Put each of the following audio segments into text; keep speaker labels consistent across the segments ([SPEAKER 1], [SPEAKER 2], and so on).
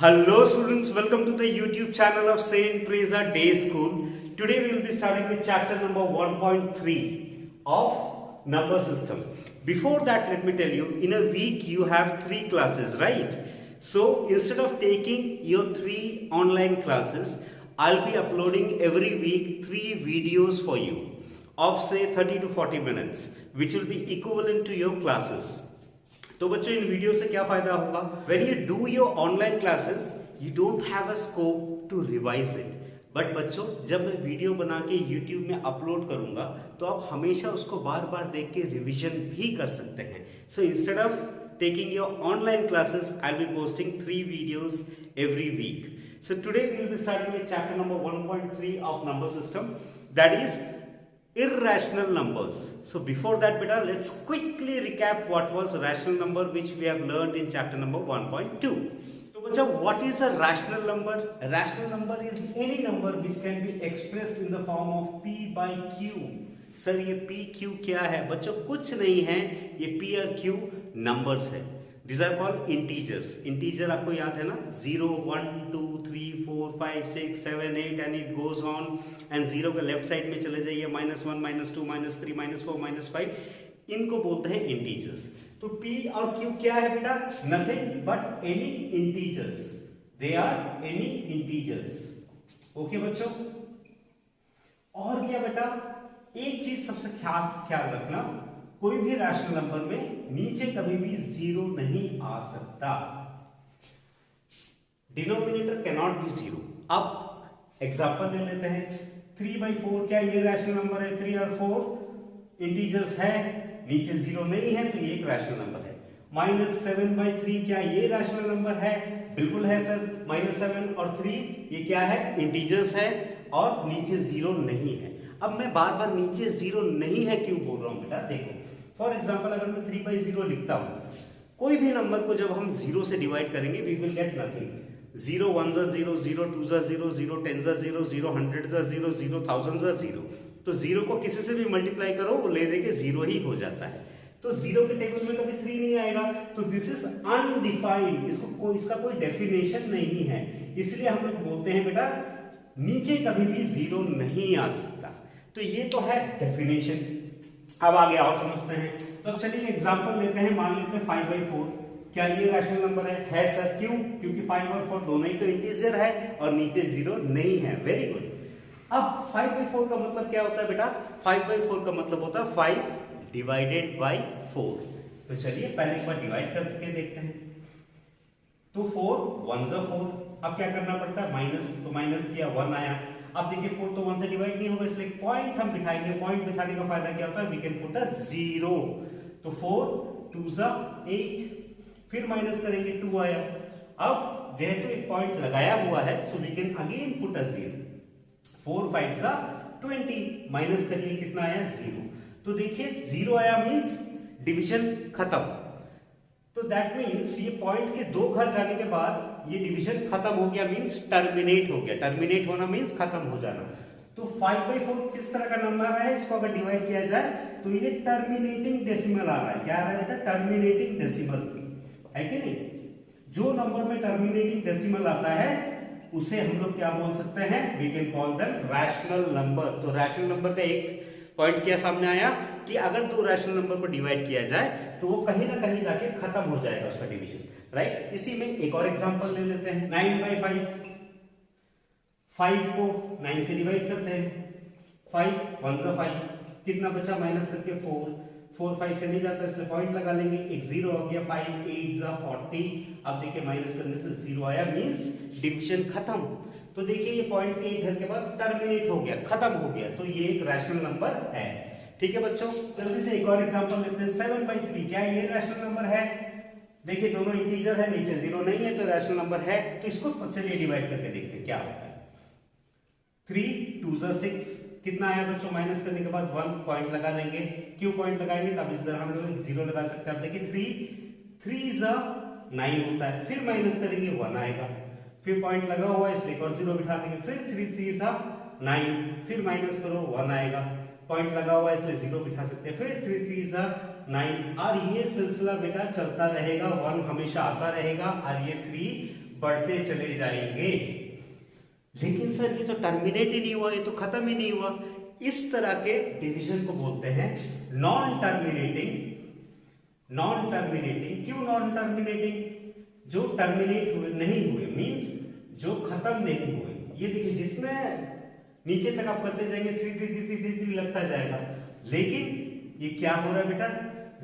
[SPEAKER 1] Hello students, welcome to the YouTube channel of Saint Teresa Day School. Today we will be starting with chapter number 1.3 of number system. Before that, let me tell you, in a week you have 3 classes, right? So instead of taking your 3 online classes, I'll be uploading every week 3 videos for you of say 30 to 40 minutes, which will be equivalent to your classes. तो बच्चों इन video से क्या फायदा होगा? When you do your online classes, you don't have a scope to revise it. But बच्चों जब मैं video बना के YouTube में अपलोड करूंगा तो आप हमेशा उसको बार बार देख के रिवीजन भी कर सकते हैं. So instead of taking your online classes, I'll be posting 3 videos every week. So today we will be starting with chapter number 1.3 of number system, that is irrational numbers. So before that beta, let's quickly recap what was rational number which we have learned in chapter number 1.2. So bacha, what is a rational number? A rational number is any number which can be expressed in the form of p by q. Sir ये p q क्या है बच्चों? कुछ नहीं है, ये p और q numbers है. These are called integers. Integer आपको याद है ना? 0, 1, 2, 3, 4, 5, 6, 7, 8 and it goes on. And 0 के लेफ्ट साइड में चले जाइए, -1, -2, -3, -4, -5. इनको बोलते हैं integers. तो p और q क्या है बेटा? Nothing but any integers. They are any integers. Okay बच्चों? और क्या बेटा? एक चीज सबसे खास ख्याल रखना, कोई भी रैशनल नंबर में नीचे कभी भी 0 नहीं आ सकता. Denominator can not B 0. अब एग्जांपल ले लेते हैं. 3/4 क्या ये रैशनल नंबर है? 3 और 4 इंटीजर्स है, नीचे 0 नहीं है, तो ये एक रैशनल नंबर है. -7/3 क्या ये रैशनल नंबर है? बिल्कुल है सर. -7 और 3 ये क्या है? इंटीजर्स है और नीचे 0 नहीं है. अब मैं बार बार नीचे 0 नहीं है क्यों बोल रहा हूं बेटा? देखो, फॉर एग्जाम्पल अगर मैं 3/0 लिखता हूं, कोई भी नंबर को जब हम 0 से डिवाइड करेंगे वी विल गेट नथिंग. 0 1 0, 0 2 0, 0 10 0, 0 100 0, 0 1000 0. तो 0 को किसी से भी मल्टीप्लाई करो वो ले देके 0 ही हो जाता है. तो 0 के टेबल में कभी 3 नहीं आएगा. तो दिस इज अनडिफाइंड. इसका कोई डेफिनेशन नहीं है. इसलिए हम लोग बोलते हैं बेटा नीचे कभी भी 0 नहीं आ सकता. तो ये तो है डेफिनेशन. अब आगे और समझते हैं. तो चलिए एग्जांपल लेते हैं. मान लेते हैं 5/4 क्या ये रैशनल नंबर है? है सर. क्यों? क्योंकि 5 और 4 दोनों ही तो इंटीजर है और नीचे 0 नहीं है. Very good. अब 5/4 का मतलब क्या होता है बेटा? 5/4 का मतलब होता है 5 डिवाइडेड बाई 4. तो चलिए पहले एक बार डिवाइड करके देखते हैं. तो 4 1 जा 4. अब क्या करना पड़ता है? माइनस. तो माइनस किया 1 आया. अब देखिए 4 तो 1 से डिवाइड नहीं होगा, इसलिए पॉइंट हम बिठाएंगे. पॉइंट बिठाने का फायदा क्या होता है? We can put a 0. तो 4 2 जा 8. फिर माइनस करेंगे 2 आया. अब जेहेतु एक पॉइंट लगाया हुआ है so we can again put a 0. 4 5 जा 20. माइनस करिए कितना आया? 0. तो देखिए 0 आया मींस डिवीजन खत्म. तो दैट मीन्स ये पॉइंट के 2 घर जाने के बाद ये डिवीजन खत्म हो गया, मींस टर्मिनेट हो गया. टर्मिनेट होना मींस खत्म हो जाना. तो 5/4 किस तरह का नंबर है? इसको अगर डिवाइड किया जाए तो ये टर्मिनेटिंग डेसिमल आ रहा है. क्या आ रहा है बेटा? टर्मिनेटिंग डेसिमल है कि नहीं? जो नंबर में टर्मिनेटिंग डेसिमल आता है उसे हम लोग क्या बोल सकते हैं? We can call them rational number. तो रैशनल नंबर का एक पॉइंट क्या सामने आया कि अगर 2 रैशनल नंबर को डिवाइड किया जाए तो वो कहीं ना कहीं जाके खत्म हो जाएगा उसका डिवीजन. राइट. इसी में एक और एग्जांपल ले लेते हैं. 9/5. 5 को 9 से डिवाइड करते हैं. 5 1 जा 5. कितना बचा? माइनस करके 4. 4 5 से नहीं जाता इसलिए पॉइंट लगा लेंगे. एक 0 आ गया. 5 8 जा 40. अब देखिए माइनस करने से 0 आया मींस डिवीजन खत्म. तो देखिए ये पॉइंट के एक घर के बाद टर्मिनेट हो गया, खत्म हो गया. तो ये एक रैशनल नंबर है. ठीक है बच्चों. जल्दी से एक और एग्जांपल लेते हैं. 7/3 क्या ये रैशनल नंबर है? देखिए दोनों इंटीजर है, नीचे 0 नहीं है तो रैशनल नंबर है. तो इसको चलिए डिवाइड करके देखते हैं क्या होता है. 3 2 जा 6. कितना आया बच्चों? माइनस करने के बाद 1 पॉइंट लगा लेंगे. क्यों पॉइंट लगाएंगे? तब इस तरह हम लोग 0 लगा सकते हैं. अब देखिए 3 जा 9 होता है. फिर माइनस करेंगे 1 आएगा. फिर पॉइंट लगा हुआ है इसलिए और 0 बिठा देंगे. फिर 3 3 जा 9. फिर माइनस करो 1 आएगा. पॉइंट लगा हुआ है इसलिए 0 बिठा सकते हैं. फिर 3 3 जा 9. और ये सिलसिला बेटा चलता रहेगा. 1 हमेशा आता रहेगा और ये 3 बढ़ते चले जाएंगे। लेकिन सर ये तो टर्मिनेट ही नहीं हुआ, ये तो खत्म ही नहीं हुआ। इस तरह के डिवीजन को बोलते हैं नॉन टर्मिनेटिंग। नॉन टर्मिनेटिंग क्यों नॉन टर्मिनेटिंग? जो टर्मिनेट हुए नहीं हुए, मींस जो खत्म नहीं हुए। ये देखिए जितने नीचे तक आप करते जाएंगे 3 3 3 3 3 लगता जाएगा, लेकिन ये क्या हो रहा है बेटा?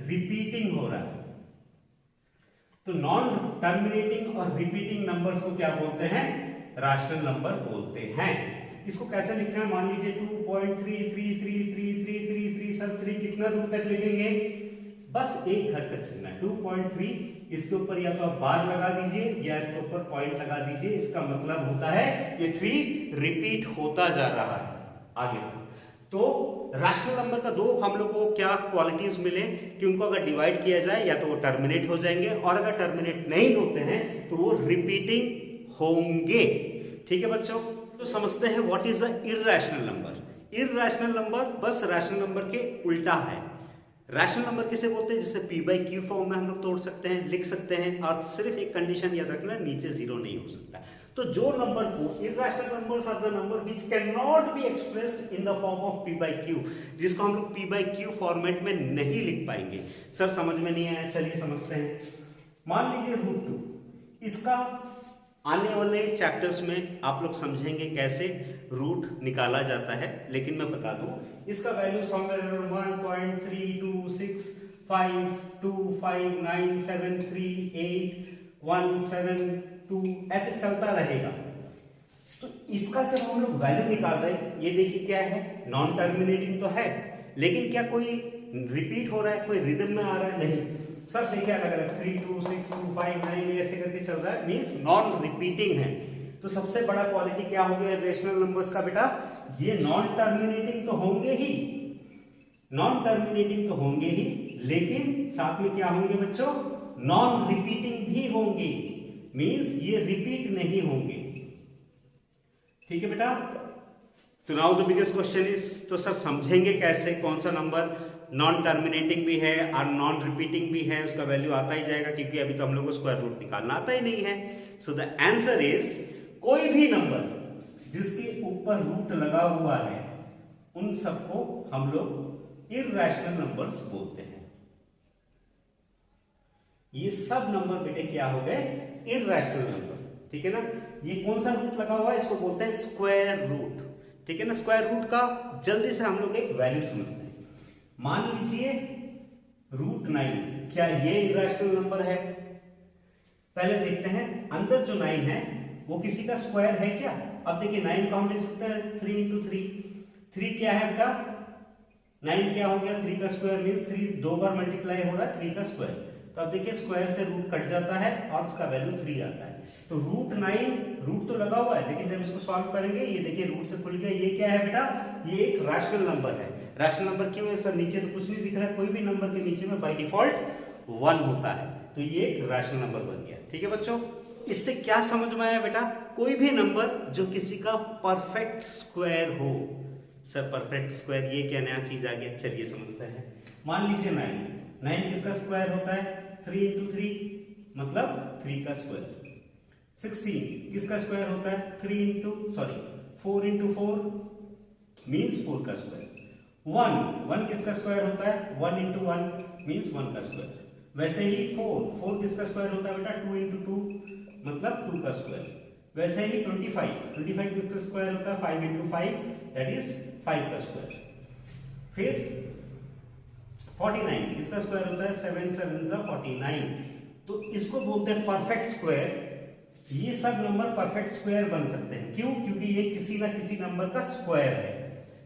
[SPEAKER 1] रिपीटिंग हो रहा है। तो नॉन टर्मिनेटिंग और रिपीटिंग नंबर्स को क्या बोलते हैं? रैशनल नंबर बोलते हैं। इसको कैसे लिखना है? मान लीजिए 2.3333333 सर 3 कितना दूर तक लिखेंगे? बस एक घर तक लिखना है 2.3। इसके ऊपर या तो आप बार लगा दीजिए या इसके ऊपर पॉइंट लगा दीजिए। इसका मतलब होता है ये 3 रिपीट होता जा रहा है आगे तक। तो रैशनल नंबर का दो हम लोग को क्या क्वालिटीज मिले कि उनको अगर डिवाइड किया जाए या तो वो टर्मिनेट हो जाएंगे, और अगर टर्मिनेट नहीं होते हैं तो वो रिपीटिंग होंगे। ठीक है बच्चों, तो समझते हैं what is a irrational number. Irrational number बस रैशनल नंबर के उल्टा है। रैशनल नंबर किसे बोलते हैं? जिसे p बाई क्यू फॉर्म में हम लोग तोड़ सकते हैं, लिख सकते हैं, और सिर्फ एक कंडीशन याद रखना, नीचे जीरो नहीं हो सकता। तो जो नंबर को irrational numbers are the number which can not be expressed in the form of p by q, जिसको हम लोग p बाई क्यू फॉर्मेट में नहीं लिख पाएंगे। सर समझ में नहीं आया, चलिए समझते हैं। मान लीजिए √2, इसका आने वाले चैप्टर्स में आप लोग समझेंगे कैसे रूट निकाला जाता है, लेकिन मैं बता दूं इसका वैल्यू समवेयर अराउंड 1.326529738172 ऐसे चलता रहेगा। तो इसका जब हम लोग वैल्यू निकाल रहे हैं, ये देखिए क्या है, नॉन टर्मिनेटिंग तो है, लेकिन क्या कोई रिपीट हो रहा है, कोई रिदम में आ रहा है? नहीं। सब देखिए अलग अलग 3 2 6 2 5 9 ऐसे करके चल रहा है, मींस नॉन रिपीटिंग है। तो सबसे बड़ा क्वालिटी क्या हो गया रेशनल नंबर्स का बेटा? ये नॉन टर्मिनेटिंग तो होंगे ही, नॉन टर्मिनेटिंग तो होंगे ही, लेकिन साथ में क्या होंगे बच्चों? नॉन रिपीटिंग भी होंगे, मींस ये रिपीट नहीं होंगे। ठीक है बेटा? तो now the biggest question is, तो सर समझेंगे कैसे कौन सा नंबर नॉन टर्मिनेटिंग भी है और नॉन रिपीटिंग भी है? उसका वैल्यू आता ही जाएगा, क्योंकि अभी तो हम लोग को स्क्वायर रूट निकालना आता ही नहीं है। सो द आंसर इज, कोई भी नंबर जिसके ऊपर रूट लगा हुआ है उन सबको हम लोग इरैशनल नंबर्स बोलते हैं। ये सब नंबर बेटे क्या हो गए? Irrational number. ठीक है ना? ये कौन सा रूट लगा हुआ है? इसको बोलते हैं स्क्वायर रूट। ठीक है ना? स्क्वायर रूट का जल्दी से हम लोग एक वैल्यू समझते हैं। मान लीजिए √9, क्या ये इरैशनल नंबर है? पहले देखते हैं अंदर जो 9 है वो किसी का स्क्वायर है क्या? अब देखिए 9 को हम लिख सकते हैं 3 × 3। 3 क्या है बेटा? 9 क्या हो गया? 3 का स्क्वायर, मींस 3 दो बार मल्टीप्लाई हो रहा है 3 का स्क्वायर। तो अब देखिए स्क्वायर से रूट कट जाता है और उसका वैल्यू 3 आता है। तो √9 रूट तो लगा हुआ है, लेकिन जब इसको सॉल्व करेंगे ये देखिए रूट से खुल गया। ये क्या है बेटा? ये एक रैशनल नंबर है। रैशनल नंबर क्यों है सर? नीचे तो कुछ नहीं दिख रहा है, कोई भी नंबर के नीचे में बाय डिफॉल्ट 1 होता है, तो ये एक रैशनल नंबर बन गया। ठीक है बच्चों, इससे क्या समझ में आया बेटा? कोई भी नंबर जो किसी का परफेक्ट स्क्वायर हो। सर परफेक्ट स्क्वायर, ये क्या नया चीज आ गया? चलिए समझते हैं। मान लीजिए 9 किसका स्क्वायर होता है? 3 × 3 मतलब 3 का स्क्वायर। 16 किसका स्क्वायर होता है? 4 × 4 मींस 4 का स्क्वायर। 1 किसका स्क्वायर होता है? 1 × 1 मींस 1 का स्क्वायर। वैसे ही 4 किसका स्क्वायर होता है बेटा? 2 × 2 मतलब 2 का स्क्वायर। वैसे ही 25 किसका स्क्वायर होता है? 5 × 5 दैट इज 5 का स्क्वायर। फिर 49 किसका स्क्वायर होता है? 7 × 7 = 49। तो इसको बोलते हैं परफेक्ट स्क्वायर। ये सब नंबर परफेक्ट स्क्वायर बन सकते हैं। क्यों? क्योंकि ये किसी ना किसी नंबर का स्क्वायर है।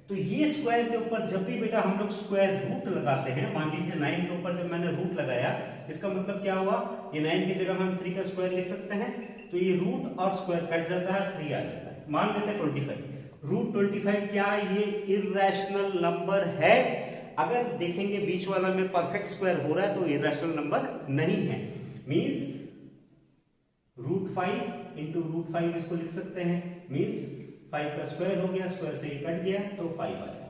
[SPEAKER 1] तो ये स्क्वायर के ऊपर जब भी बेटा हम लोग स्क्वायर रूट लगाते हैं, मान लीजिए 9 के ऊपर जब मैंने रूट लगाया, इसका मतलब क्या हुआ? ये 9 की जगह हम 3 का स्क्वायर लिख सकते हैं, तो ये रूट और स्क्वायर कट जाता है, 3 आ जाता है। मान लेते हैं 25। √25 क्या ये इरैशनल नंबर है? अगर देखेंगे बीच वाला में परफेक्ट स्क्वायर हो रहा है तो इरैशनल नंबर नहीं है। मींस √5 × √5 इसको लिख सकते हैं, मींस 5 का स्क्वायर हो गया, स्क्वायर से ये कट गया तो 5 आया।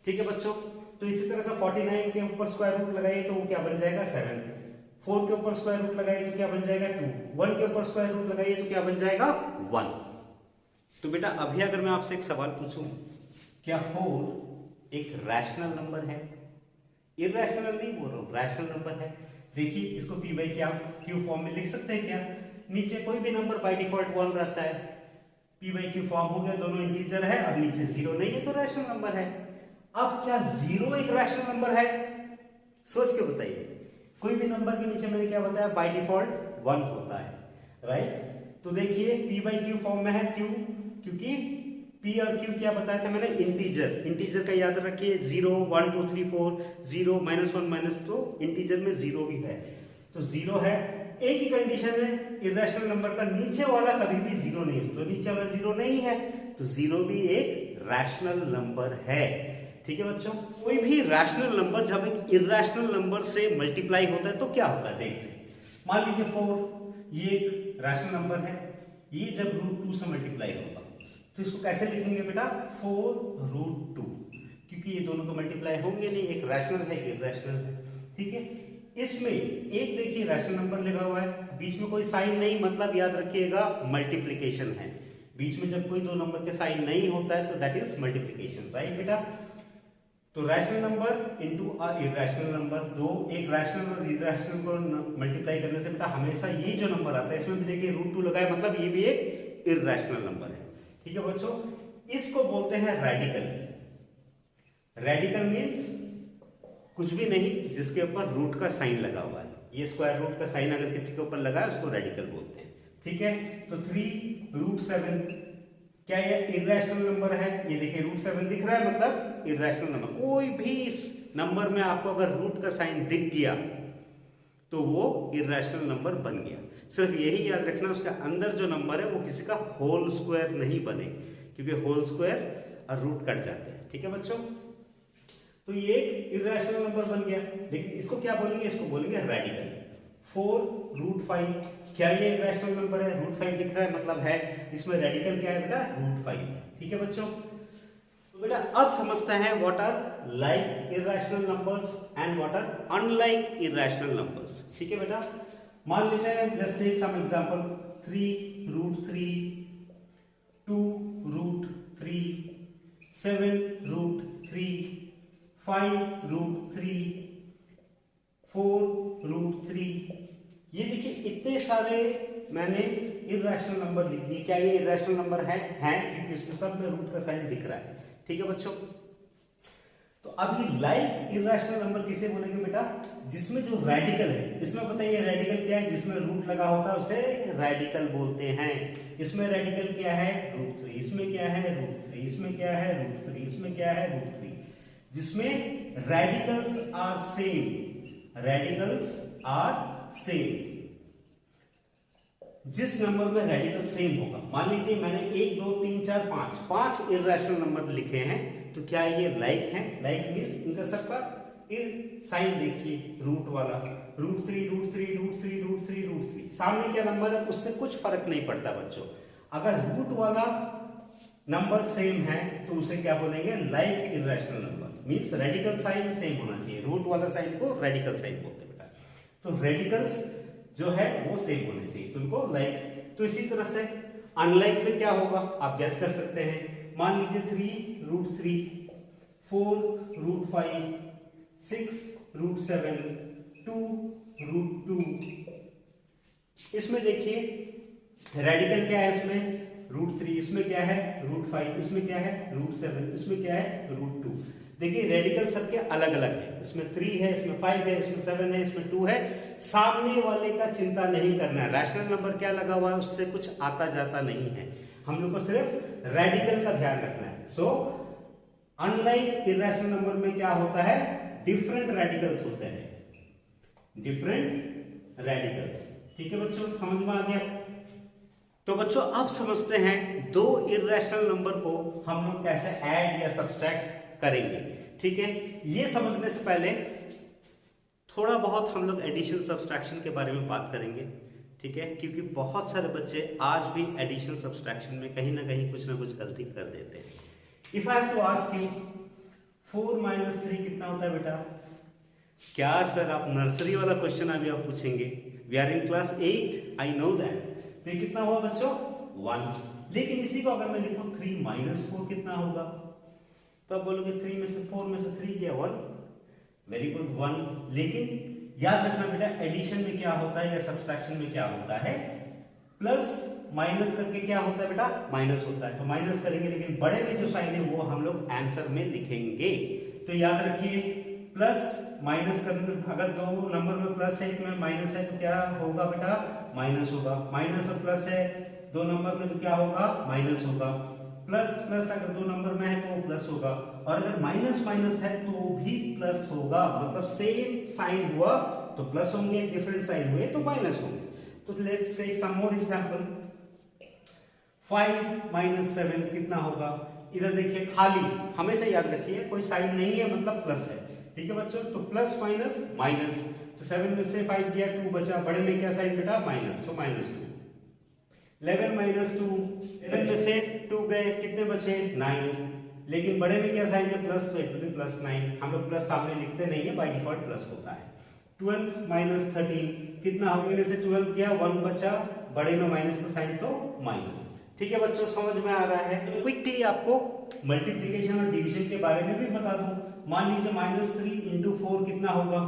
[SPEAKER 1] ठीक है बच्चों, तो इसी तरह से 49 के ऊपर स्क्वायर रूट लगाइए तो वो क्या बन जाएगा? 7। 4 के ऊपर स्क्वायर रूट लगाइए तो क्या बन जाएगा 2, 1 के ऊपर स्क्वायर रूट लगाइए तो क्या बन जाएगा 1। तो बेटा अभी अगर मैं आपसे एक सवाल पूछूं, क्या 4 एक रैशनल नंबर है? इरैशनल नहीं बोल रहा हूं, रैशनल नंबर है। देखिए इसको p बाई क्या क्यू फॉर्म में लिख सकते हैं क्या? नीचे कोई भी नंबर बाय डिफॉल्ट 1 रहता है, p बाई क्यू फॉर्म हो गया, दोनों इंटीजर है, अब नीचे 0 नहीं है तो रैशनल नंबर है। अब क्या 0 एक रैशनल नंबर है? सोच के बताइए। कोई भी नंबर के नीचे मैंने क्या बताया, बाय डिफॉल्ट 1 होता है, राइट? तो देखिए p बाई क्यू फॉर्म में है क्यू, क्योंकि p और q क्या बताया था मैंने, इंटीजर का याद रखिए, 0 1 2 3 4, 0 -1 -2, इंटीजर में 0 भी है तो 0 है। एक ही कंडीशन है, इरैशनल नंबर का नीचे वाला कभी भी 0 नहीं है, तो नीचे वाला 0 नहीं है तो 0 भी एक रैशनल नंबर है। ठीक है बच्चों, कोई भी रैशनल नंबर जब एक इरैशनल नंबर से मल्टीप्लाई होता है तो क्या होता है देखते हैं। मान लीजिए 4 ये एक रैशनल नंबर है, ये जब √2 से मल्टीप्लाई होगा तो इसको कैसे लिखेंगे बेटा, 4√2, क्योंकि ये दोनों तो मल्टीप्लाई होंगे नहीं, एक रैशनल है एक इरैशनल है। ठीक है, इसमें एक देखिए रैशनल नंबर लिखा हुआ है, बीच में कोई साइन नहीं, मतलब याद रखिएगा मल्टीप्लिकेशन है। बीच में जब कोई दो नंबर के साइन नहीं होता है तो दैट इज मल्टीप्लिकेशन, राइट बेटा? तो rational number into a irrational number, दो एक रैशनल और इरैशनल को मल्टीप्लाई करने से बेटा हमेशा ये जो नंबर आता है इसमें भी देखिए √2 लगाए, मतलब ये भी एक इरैशनल नंबर है। ठीक है बच्चों, इसको बोलते हैं रेडिकल। रेडिकल मींस कुछ भी नहीं जिसके ऊपर रूट का साइन लगा हुआ है, ये स्क्वायर रूट का साइन अगर किसी के ऊपर लगा है उसको रेडिकल बोलते हैं। ठीक है, तो 3√7 क्या ये इरैशनल नंबर है? ये देखिए √7 दिख रहा है, मतलब इरैशनल नंबर। कोई भी इस नंबर में आपको अगर रूट का साइन दिख गया तो वो इरैशनल नंबर बन गया। सिर्फ यही याद रखना उसके अंदर जो नंबर है वो किसी का होल स्क्वायर नहीं बने, क्योंकि होल स्क्वायर और रूट कट जाते हैं। ठीक है बच्चों, तो ये एक इरैशनल नंबर बन गया, लेकिन इसको क्या बोलेंगे, इसको बोलेंगे रेडिकल। 4√5 क्या ये इरैशनल नंबर है? √5 दिख रहा है, मतलब है। इसमें रेडिकल क्या है बेटा, √5। ठीक है बच्चों, तो बेटा अब समझते हैं what are like irrational numbers and what are unlike irrational numbers. ठीक है बेटा, मान लेते हैं, लेट्स टेक सम एग्जांपल, 3√3, 2√3, 7√3, 5√3, 4√3। ये देखिए इतने सारे मैंने इरैशनल नंबर लिख दिए। क्या ये इरैशनल नंबर है? क्योंकि इसमें सब में रूट का साइन दिख रहा है। ठीक है बच्चों, तो अभी लाइक इरैशनल नंबर किसे बोलेंगे बेटा, जिसमें जो रेडिकल है, इसमें बताइए रेडिकल क्या है, जिसमें रूट लगा होता है उसे रेडिकल बोलते हैं। इसमें रेडिकल क्या है, √3, इसमें क्या है √3, इसमें क्या है √3, इसमें क्या है √3। जिसमें radicals are same, radicals are same, जिस नंबर में रेडिकल सेम होगा, मान लीजिए मैंने 1 2 3 4 5 इरैशनल नंबर लिखे हैं, तो क्या ये लाइक है? लाइक मींस इनका सबका साइन देखिए, रूट वाला, √3 √3 √3 √3 √3, सामने क्या नंबर है उससे कुछ फर्क नहीं पड़ता बच्चों। अगर रूट वाला नंबर सेम है तो उसे क्या बोलेंगे, like irrational number. Means radical sign same होना चाहिए, रूट वाला साइन को रेडिकल साइन बोलते हैं बेटा। तो रेडिकल्स जो है वो सेम होने चाहिए, तो उनको लाइक। तो इसी तरह से अनलाइक फिर क्या होगा, आप गैस कर सकते हैं। मान लीजिए 3√3, 4√5, 6√7, 2√2। इसमें देखिए रेडिकल क्या है, इसमें √3, इसमें क्या है √5, इसमें क्या है √7, इसमें क्या है √2। देखिए रेडिकल सबके अलग अलग है, इसमें 3 है, इसमें 5 है, इसमें 7 है, इसमें 2 है। सामने वाले का चिंता नहीं करना है, रैशनल नंबर क्या लगा हुआ है उससे कुछ आता जाता नहीं है, हम लोग को सिर्फ रेडिकल का ध्यान रखना है। सो अनलाइक इरैशनल नंबर में क्या होता है, डिफरेंट रेडिकल्स होते हैं, डिफरेंट रेडिकल्स। ठीक है बच्चों, समझ में आ गया? तो बच्चों अब समझते हैं दो इरैशनल नंबर को हम लोग कैसे ऐड या सब्सट्रैक्ट करेंगे। ठीक है, ये समझने से पहले थोड़ा बहुत हम लोग एडिशन सब्सट्रैक्शन के बारे में बात करेंगे। ठीक है, क्योंकि बहुत सारे बच्चे आज भी एडिशन सब्सट्रैक्शन में कहीं ना कुछ गलती कर देते हैं। If I have to ask you 4 - 3 कितना होता है बेटा, क्या सर आप नर्सरी वाला क्वेश्चन अभी आप पूछेंगे? We are in class 8, I know that. तो ये कितना हुआ बच्चों? 1। लेकिन इसी को अगर मैं लिखूं 3 - 4 कितना होगा? तो आप बोलोगे 3 में से 4 में से 3 गया 1। Very good 1। लेकिन याद रखना बेटा एडिशन में क्या होता है या सब्सट्रैक्शन में क्या होता है, प्लस माइनस करके क्या होता है बेटा? माइनस होता है। तो माइनस करेंगे, लेकिन बड़े में जो साइन है वो हम लोग आंसर में लिखेंगे। तो याद रखिए प्लस माइनस करना, अगर दो नंबर में प्लस है एक में माइनस है तो क्या होगा बेटा? माइनस होगा। माइनस और प्लस है दो नंबर में तो क्या होगा? माइनस होगा। प्लस प्लस अगर दो नंबर में है तो वो प्लस होगा, और अगर माइनस माइनस है तो भी प्लस होगा। मतलब सेम साइन हुआ तो प्लस होंगे, डिफरेंट साइन हुए तो माइनस होंगे। तो let's take some more example. 5 - 7 कितना होगा? इधर देखिए खाली, हमेशा याद रखिए कोई साइन नहीं है मतलब प्लस है। ठीक है बच्चों, तो प्लस माइनस माइनस, तो 7 में से 5 गया 2 बचा, बड़े में क्या साइन बेटा? माइनस, तो -2। 11 - 2, 11 में से 2 गए, कितने बचे? 9। लेकिन बड़े में क्या साइन है? प्लस, तो इट विल बी +9। हम लोग प्लस सामने लिखते नहीं है, बाय डिफॉल्ट प्लस होता है। 12 - 13 कितना हो गया? से 12 किया 1 बचा, बड़े में माइनस का साइन तो माइनस। ठीक है बच्चों, समझ में आ रहा है? क्विकली आपको मल्टीप्लिकेशन और डिवीजन के बारे में भी बता दूं। मान लीजिए -3 × 4 कितना होगा?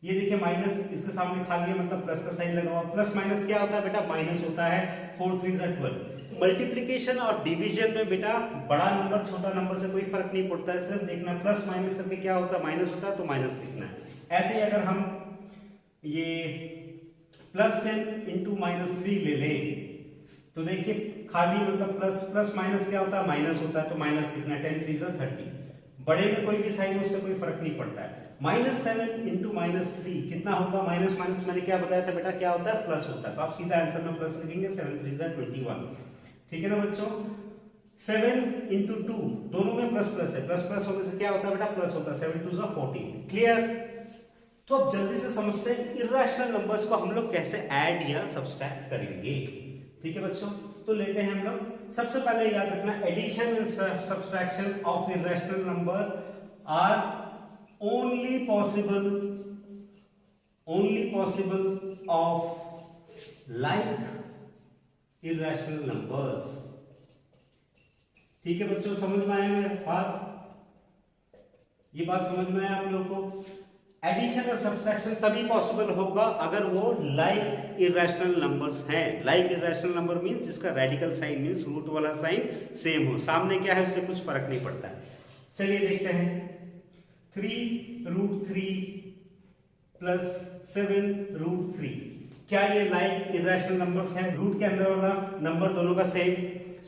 [SPEAKER 1] ये देखिए माइनस, इसके सामने खाली है मतलब प्लस का साइन लगा हुआ। प्लस माइनस क्या होता है बेटा? माइनस होता है। 4 3 12। मल्टीप्लिकेशन और डिवीजन में बेटा बड़ा नंबर छोटा नंबर से कोई फर्क नहीं पड़ता है, सिर्फ देखना प्लस माइनस करके क्या होता है? माइनस होता है, तो माइनस लिखना है। ऐसे ही अगर हम ये +10 × -3 ले लें तो देखिए खाली मतलब प्लस प्लस माइनस क्या होता है? माइनस होता है, तो माइनस लिखना है। 10 3 30। बड़े में कोई भी साइन उससे कोई फर्क नहीं पड़ता है। -7 × -3 कितना होगा? माइनस माइनस मैंने क्या बताया था बेटा? क्या होता है? प्लस होता है। तो आप सीधा आंसर में प्लस लिखेंगे। 7 3 21। ठीक है ना बच्चों? 7 × 2 दोनों में प्लस प्लस है, प्लस प्लस होने से क्या होता है बेटा? प्लस होता है। 7 2 14। क्लियर? तो अब जल्दी से समझते हैं इर्रेशनल नंबर्स को हम लोग कैसे ऐड या सब्सट्रैक्ट करेंगे। ठीक है बच्चों, तो लेते हैं हम लोग। सबसे पहले याद रखना addition and subtraction of irrational number are only possible of like irrational numbers। ठीक है बच्चों, समझ में आया मेरे बात? ये बात समझ में आया आप लोगों को? एडिशन और सब्सट्रैक्शन तभी पॉसिबल होगा अगर वो लाइक इरेशनल नंबर्स हैं। लाइक इरेशनल नंबर मींस जिसका रेडिकल साइन मींस रूट वाला साइन सेम हो, सामने क्या है उससे कुछ फर्क नहीं पड़ता है। चलिए देखते हैं। 3√3 + 7√3 क्या ये लाइक इरेशनल नंबर्स हैं? रूट के अंदर वाला नंबर दोनों का सेम,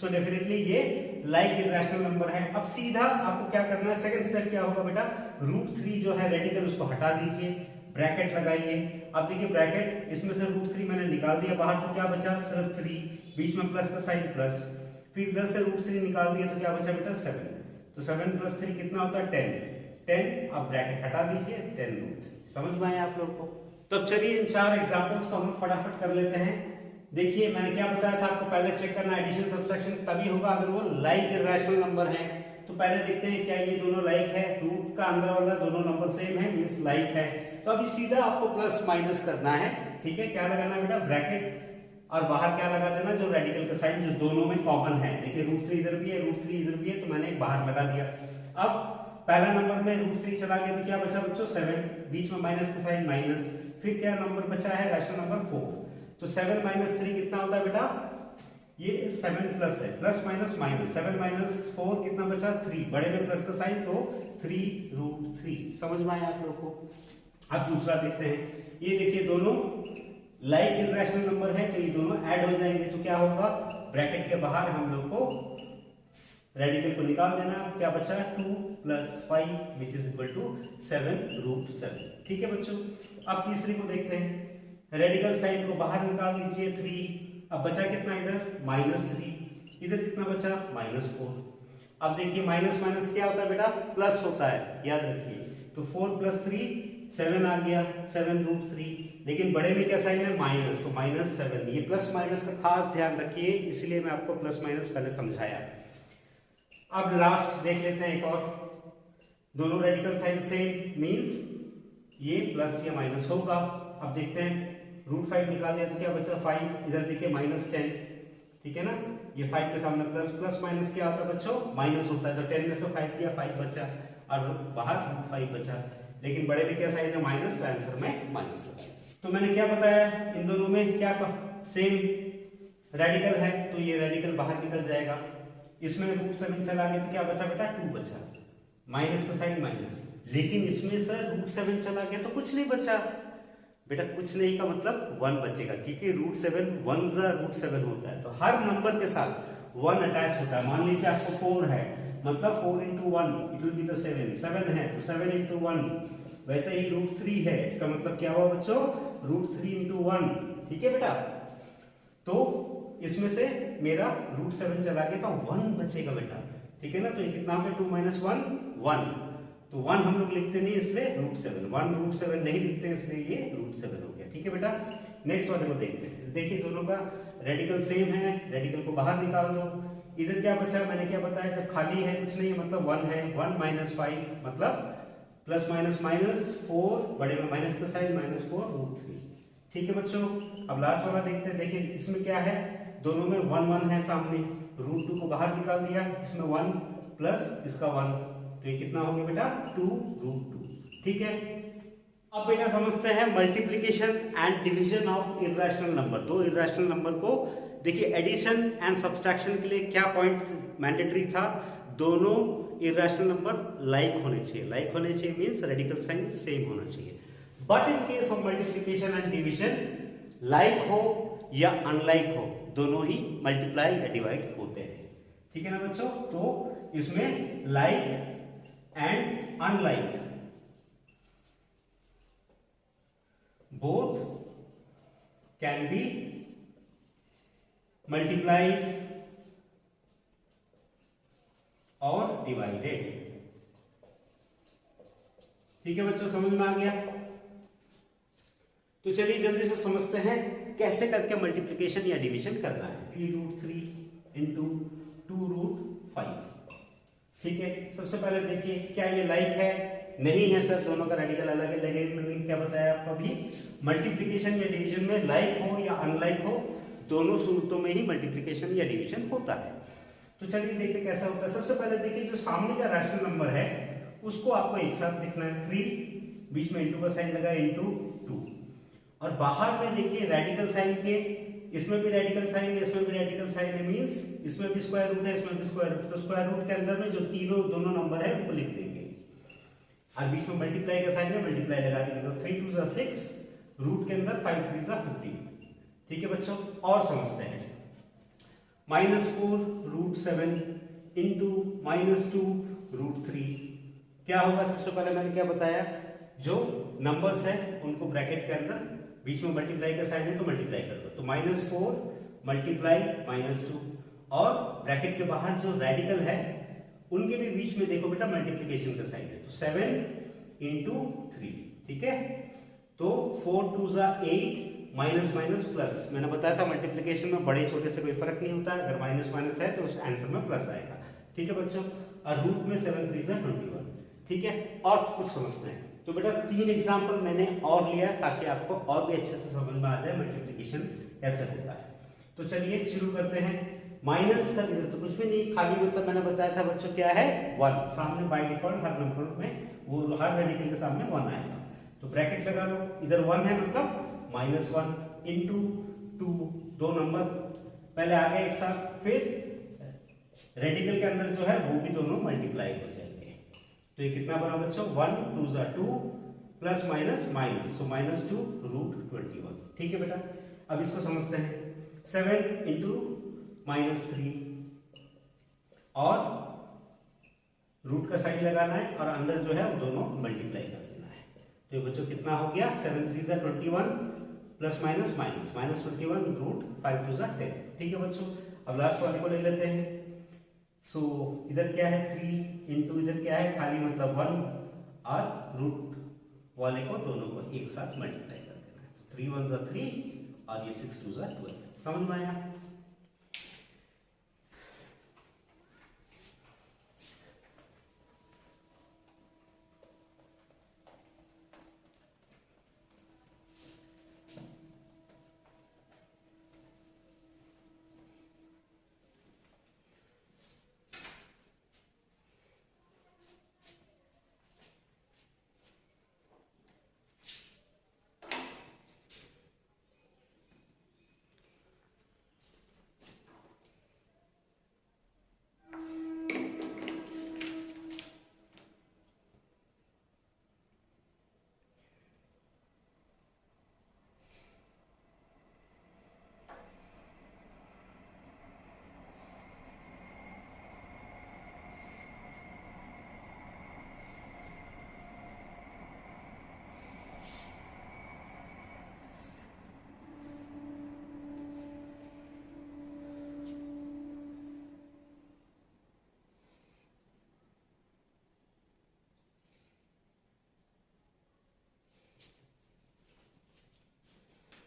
[SPEAKER 1] सो डेफिनेटली ये लाइक इरेशनल नंबर है। अब सीधा आपको क्या करना है? सेकंड स्टेप क्या होगा बेटा? √3 जो है रेडिकल उसको हटा दीजिए, ब्रैकेट लगाइए। अब देखिए ब्रैकेट, इसमें से √3 मैंने निकाल दिया बाहर, तो क्या बचा? सिर्फ 3, बीच में प्लस का साइन प्लस, फिर इधर से √3 निकाल दिया तो क्या बचा बेटा? 7। तो 7 + 3 कितना होता है? 10। अब ब्रैकेट हटा दीजिए, 10√3। समझ में आया आप लोग को? तो अब चलिए इन 4 एग्जांपल्स को हम लोग फटाफट कर लेते हैं। देखिए मैंने क्या बताया था आपको? पहले चेक करना एडिशन सब्सट्रैक्शन तभी होगा अगर वो लाइक इरेशनल नंबर है। तो पहले देखते हैं क्या ये दोनों लाइक है? रूट का अंदर वाला दोनों नंबर सेम है मींस लाइक है। तो अभी सीधा आपको प्लस माइनस करना है। ठीक है, क्या लगाना है बेटा? ब्रैकेट, और बाहर क्या लगा देना? जो रेडिकल का साइन जो दोनों में कॉमन है। देखिए √3 इधर भी है, √3 इधर भी है, तो मैंने बाहर लगा दिया। अब पहला नंबर में √3 चला गया तो क्या बचा बच्चों? 7, बीच में माइनस का साइन माइनस, फिर क्या नंबर बचा है? Rational number 4। तो 7 - 3 कितना होता है बेटा? ये 7 प्लस है, प्लस माइनस माइनस, 7 - 4 कितना बचा? 3, बड़े में प्लस का साइन तो 3√3। समझ में आया आप लोग को? अब दूसरा देखते हैं। ये देखिए दोनों लाइक इरेशनल नंबर है तो ये दोनों ऐड हो जाएंगे, तो क्या होगा? ब्रैकेट के बाहर हम लोग को रेडिकल को निकाल देना। क्या बचा? 2 + 5 विच इज इक्वल टू 7√7। ठीक है बच्चों, अब तीसरी को देखते हैं। रेडिकल साइन को बाहर निकाल दीजिए 3। अब बचा कितना इधर? -3। इधर कितना बचा? -4। अब देखिए माइनस माइनस क्या होता है बेटा? प्लस होता है, याद रखिए। तो 4 + 3 7 आ गया, 7√3। लेकिन बड़े में क्या साइन है? माइनस, तो -7। ये प्लस माइनस का खास ध्यान रखिए, इसलिए मैं आपको प्लस माइनस पहले समझाया। अब लास्ट देख लेते हैं एक और। दोनों रेडिकल साइन सेम मींस ये प्लस या माइनस होगा। अब देखते हैं, √5 निकाल दिया तो क्या बचा 5, इधर देखिए -10, ठीक है ना। ये 5 के सामने प्लस, प्लस माइनस क्या होता है बच्चों, माइनस होता है। तो 10 में से 5 किया, 5 बचा और बाहर √5 बचा, लेकिन बड़े में क्या साइन है माइनस, तो आंसर में माइनस लगा। तो मैंने क्या बताया, इन दोनों में क्या सेम रेडिकल है, तो ये रेडिकल बाहर निकल जाएगा। इसमें √7 चला गया तो क्या बचा बेटा, 2 बचा, माइनस का साइन माइनस। लेकिन इसमें सर √7 चला गया तो कुछ नहीं बचा बेटा, कुछ नहीं का मतलब 1 बचेगा, क्योंकि √7 1 जा √7 होता है, तो हर नंबर के साथ 1 अटैच होता है। मान लीजिए आपको 4 है, मतलब 4 into 1 it will be the 7, 7 है तो 7 into 1। वैसे ही √3 है, इसका मतलब क्या हुआ बच्चों, √3 into 1, ठीक है बेटा। तो इसमें से मेरा √7 चला गया तो 1 बचेगा बेटा, ठीक है ना। तो ये कितना हो गया, 2 - 1 1, तो 1 हम लोग लिखते नहीं इसलिए √7, 1 √7 नहीं लिखते इसलिए ये √7 हो गया, ठीक है बेटा। नेक्स्ट वाले को देखते हैं। देखिए दोनों का रेडिकल सेम है, रेडिकल को बाहर निकाल दो। इधर क्या बचा, मैंने क्या बताया, जब खाली है कुछ नहीं है मतलब 1 है, 1 - 5 मतलब प्लस माइनस माइनस 4, बड़े में माइनस का साइन -4 √3, ठीक है बच्चों। अब लास्ट वाला देखते हैं। देखिए इसमें क्या है, दोनों में 1 1 है सामने, √2 को बाहर निकाल दिया, इसमें 1 प्लस इसका 1, तो ये कितना हो गया बेटा, 2 √2, ठीक है। अब बेटा समझते हैं multiplication and division of irrational number. दो इर्रेशनल नंबर को देखिए, एडिशन एंड सब्सट्रैक्शन के लिए क्या पॉइंट मैंडेटरी था, दोनों इर्रेशनल नंबर लाइक होने चाहिए। लाइक होने चाहिए मींस रेडिकल साइन सेम होना चाहिए। But in case of multiplication and division, like हो या अनलाइक हो, दोनों ही मल्टीप्लाई या डिवाइड होते हैं, ठीक है ना बच्चों। तो इसमें like and unlike both can be multiplied और divided, ठीक है बच्चों, समझ में आ गया। तो चलिए जल्दी से समझते हैं कैसे करके मल्टीप्लिकेशन या डिवीजन करना है। 3√3 into 2√5, ठीक है। सबसे पहले देखिए, क्या ये लाइक है, नहीं है सर, दोनों का रेडिकल अलग है। लेकिन मैंने क्या बताया आपको अभी, मल्टीप्लिकेशन या डिवीजन में लाइक हो या अनलाइक हो, दोनों सूरतों में ही मल्टीप्लिकेशन या डिवीजन होता है। तो चलिए देखते कैसा होता है। सबसे पहले देखिए, जो सामने का रैशनल नंबर है उसको आपको एक साथ लिखना है, 3, बीच में इंटू का साइन लगा, इंटू 2, और बाहर में देखिए रेडिकल साइन के, इसमें भी रेडिकल साइन है, इसमें भी रेडिकल साइन है, मींस इसमें भी स्क्वायर रूट है, इसमें भी स्क्वायर रूट। तो स्क्वायर रूट के अंदर में जो दोनों नंबर है उनको लिख देंगे, और बीच में मल्टीप्लाई का साइन है, मल्टीप्लाई लगा देंगे। तो 3 2 = 6, रूट के अंदर 5 3 = 15, ठीक है बच्चों। और समझते हैं, -4 √7 इंटू -2 √3, क्या होगा। सबसे पहले मैंने क्या बताया, जो नंबर्स है उनको ब्रैकेट के अंदर बीच में मल्टीप्लाई का साइन है तो मल्टीप्लाई कर दो, तो -4 मल्टीप्लाई -2, और ब्रैकेट के बाहर जो रेडिकल है उनके भी बीच में देखो बेटा मल्टीप्लिकेशन का साइन है, तो 7 into 3, ठीक है। तो 4 2 = 8, माइनस माइनस प्लस, मैंने बताया था मल्टीप्लिकेशन में बड़े छोटे से कोई फर्क नहीं होता, अगर माइनस माइनस है तो उस आंसर में प्लस आएगा, ठीक है बच्चों। और रूट में 7 3 = 21, ठीक है। और कुछ समझते हैं, तो बेटा 3 एग्जाम्पल मैंने और लिया ताकि आपको और भी अच्छे से समझ में आ जाए मल्टीप्लिकेशन कैसे होता है। तो चलिए शुरू करते हैं। माइनस सर इधर तो कुछ भी नहीं, खाली मतलब मैंने बताया था बच्चों क्या है, 1, सामने बाय डिफॉल्ट हर नंबर में वो हर रेडिकल के सामने 1 आएगा, तो ब्रैकेट लगा लो, इधर 1 है मतलब -1 इंटू 2, दो नंबर पहले आ गए एक साथ, फिर रेडिकल के अंदर जो है वो भी दोनों मल्टीप्लाई हो जाएंगे। तो ये कितना बना बच्चों, 1 2 = 2, प्लस माइनस माइनस, सो -2 √21, ठीक है बेटा। अब इसको समझते हैं, 7 इंटू -3, और रूट का साइन लगाना है, और अंदर जो है वो दोनों मल्टीप्लाई कर देना है। तो बच्चों कितना हो गया, 7 3 = 21, प्लस माइनस माइनस, -21 √5 2 = 10, ठीक है बच्चों। अब लास्ट वाले को ले लेते हैं। सो इधर क्या है, 3 इंटू इधर क्या है, खाली मतलब 1, और रूट वाले को दोनों को एक साथ मल्टीप्लाई कर देना है, तो 3 1 = 3, और ये 6 2 = 12, समझ में आया।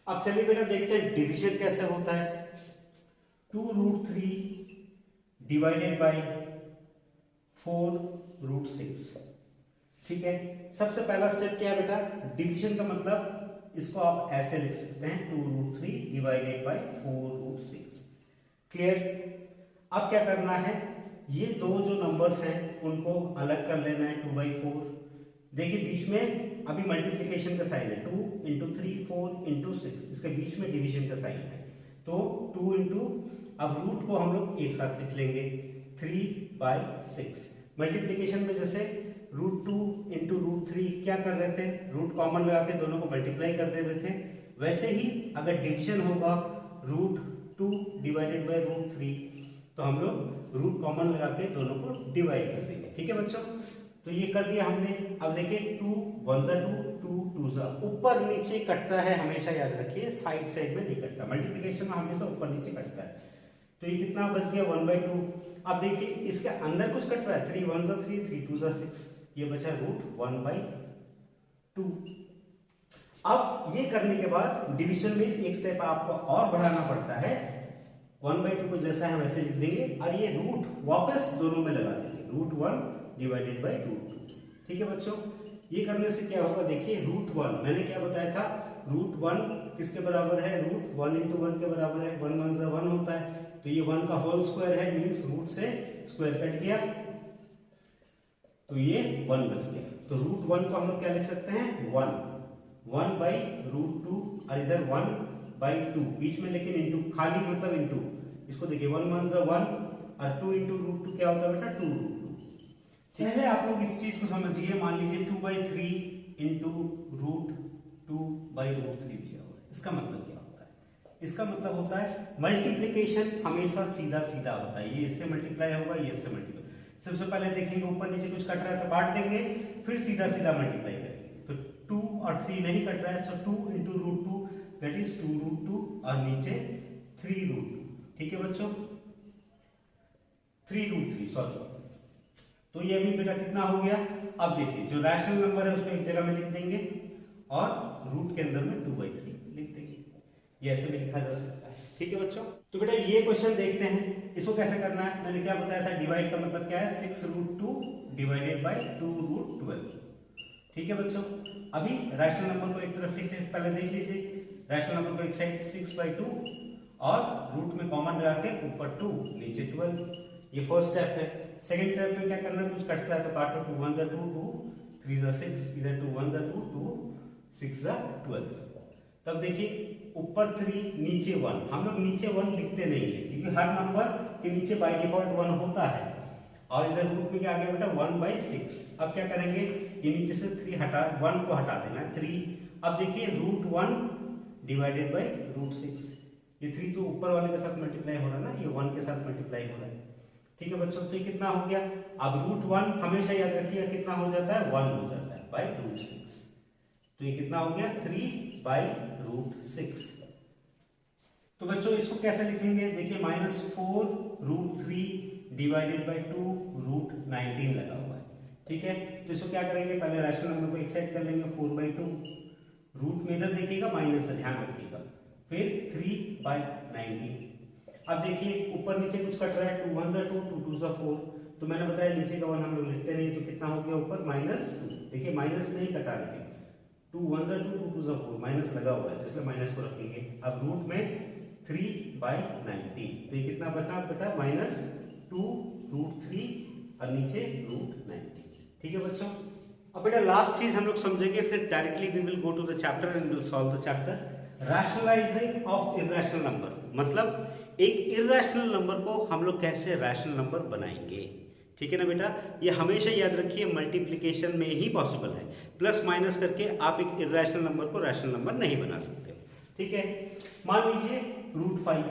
[SPEAKER 1] अब चलिए बेटा देखते हैं डिवीजन कैसे होता है। 2√3 डिवाइडेड बाई 4√6। ठीक है, सबसे पहला स्टेप क्या है बेटा, डिवीजन का मतलब इसको आप ऐसे लिख सकते हैं 2√3 डिवाइडेड बाई 4√6। क्लियर। अब क्या करना है, ये दो जो नंबर्स हैं उनको अलग कर लेना है 2/4। देखिए बीच में अभी मल्टीप्लिकेशन का साइन है, 2 इंटू 3 4 इंटू 6, इसके बीच में डिवीजन का साइन है, तो 2 इंटू, अब रूट को हम लोग एक साथ लिख लेंगे 3/6। मल्टीप्लिकेशन में जैसे √2 इंटू √3 क्या कर रहे थे, रूट कॉमन लगा के दोनों को मल्टीप्लाई कर दे रहे थे, वैसे ही अगर डिवीजन होगा √2 डिवाइडेड बाई √3 तो हम लोग रूट कॉमन लगा के दोनों को डिवाइड कर देंगे। ठीक है बच्चों, तो ये कर दिया हमने। अब देखिए 2 1 जा 2 2 2 जा, ऊपर नीचे कटता है, हमेशा याद रखिए, साइड साइड में नहीं कटता, मल्टीप्लिकेशन में हमेशा ऊपर नीचे कटता है। तो ये कितना बच गया 1/2। अब देखिए इसके अंदर कुछ कट रहा है, 3 1 जा 3 3 2 जा 6, ये बचा √1/2। अब ये करने के बाद डिवीजन में एक स्टेप आपको और बढ़ाना पड़ता है, 1/2 को जैसा है वैसे लिख देंगे और ये रूट वापस दोनों में लगा देंगे, √1 डिवाइडेड बाई √2। ठीक है बच्चों, ये करने से क्या होगा, देखिए √1 मैंने क्या बताया था, √1 किसके बराबर है, √1 इंटू 1 के बराबर है, 1 1 जा 1 होता है, तो ये 1 का होल स्क्वायर है, मीन्स रूट से स्क्वायर कट गया तो ये 1 बच गया। तो √1 को हम लोग क्या लिख सकते हैं, 1/√2 और इधर 1/2 बीच में, लेकिन इंटू खाली मतलब इंटू, इसको देखिए 1 1 जा 1 और 2 इंटू √2 क्या होता है बेटा 2√2। पहले आप लोग इस चीज को समझिए, मान लीजिए 2/3 इंटू √2/√3 दिया हुआ है, इसका मतलब क्या होता है, इसका मतलब होता है मल्टीप्लिकेशन हमेशा सीधा सीधा होता है, ये इससे मल्टीप्लाई होगा, ये इससे मल्टीप्लाई। सबसे पहले देखेंगे ऊपर नीचे कुछ कट रहा है तो काट देंगे, फिर सीधा सीधा मल्टीप्लाई करेंगे, तो 2 और 3 नहीं कट रहा है, सो 2 इंटू √2 दैट इज 2√2 और नीचे 3√2। ठीक है बच्चों, 3√3 सॉरी, तो ये अभी बेटा कितना हो गया। अब देखिए जो रैशनल नंबर है उसको एक जगह में लिख देंगे और रूट के अंदर में 2/3 लिख देंगे, ये ऐसे भी लिखा जा सकता है। ठीक है बच्चों, तो बेटा ये क्वेश्चन देखते हैं, इसको कैसे करना है। मैंने क्या बताया था, डिवाइड का मतलब क्या है, 6√2 डिवाइडेड बाई 2√12। ठीक है बच्चों, अभी रैशनल नंबर को एक तरफ लिख लेते, पहले देख लीजिए, रैशनल नंबर को एक साइड 6/2 और रूट में कॉमन लगा के ऊपर 2 नीचे 12, ये फर्स्ट स्टेप है। सेकंड स्टेप में क्या करना है, कुछ कटता है तो काटो, 2 1 जा 2 2 3 जा 6, इधर 2 1 जा 2 2 6 जा 12। तब देखिए ऊपर 3 नीचे 1, हम लोग नीचे 1 लिखते नहीं है क्योंकि हर नंबर के नीचे बाय डिफॉल्ट 1 होता है, और इधर रूट में क्या आ गया बेटा 1/6। अब क्या करेंगे, ये नीचे से 3 हटा, 1 को हटा देना है 3। अब देखिए √1 डिवाइडेड बाई √6, ये 3 तो ऊपर वाले के साथ मल्टीप्लाई हो रहा है ना, ये 1 के साथ मल्टीप्लाई हो रहा है। ठीक है बच्चों, तो ये कितना हो गया, अब √1 हमेशा याद रखिए कितना हो जाता है, 1 हो जाता है बाई √6, तो ये कितना हो गया 3/√6। तो बच्चों इसको कैसे लिखेंगे, देखिए -4√3 डिवाइडेड बाई 2√19 लगा हुआ है। ठीक है, तो इसको क्या करेंगे, पहले रैशनल नंबर को एक साइड कर लेंगे, 4/2, रूट में इधर देखिएगा माइनस है, ध्यान रखिएगा, फिर 3/19। अब देखिए ऊपर नीचे कुछ कट रहा है, 2 1 जा 2 2 2 जा 4, तो मैंने बताया नीचे का 1 हम लोग लिखते नहीं, तो कितना हो गया ऊपर -2, देखिए माइनस नहीं कटा रहे, 2 1 जा 2 2 2 जा 4, माइनस लगा हुआ है, तो इसलिए माइनस को रखेंगे। अब रूट में 3/19, तो ये कितना बचा बेटा -2√3 और नीचे √19। ठीक है बच्चों, अब बेटा लास्ट चीज हम लोग समझेंगे, फिर directly we will go to the chapter and will solve the chapter. Rationalising of irrational number, मतलब एक इरैशनल नंबर को हम लोग कैसे रैशनल नंबर बनाएंगे। ठीक है ना बेटा, ये हमेशा याद रखिए मल्टीप्लिकेशन में ही पॉसिबल है, प्लस माइनस करके आप एक इरैशनल नंबर को रैशनल नंबर नहीं बना सकते। ठीक है, मान लीजिए √5,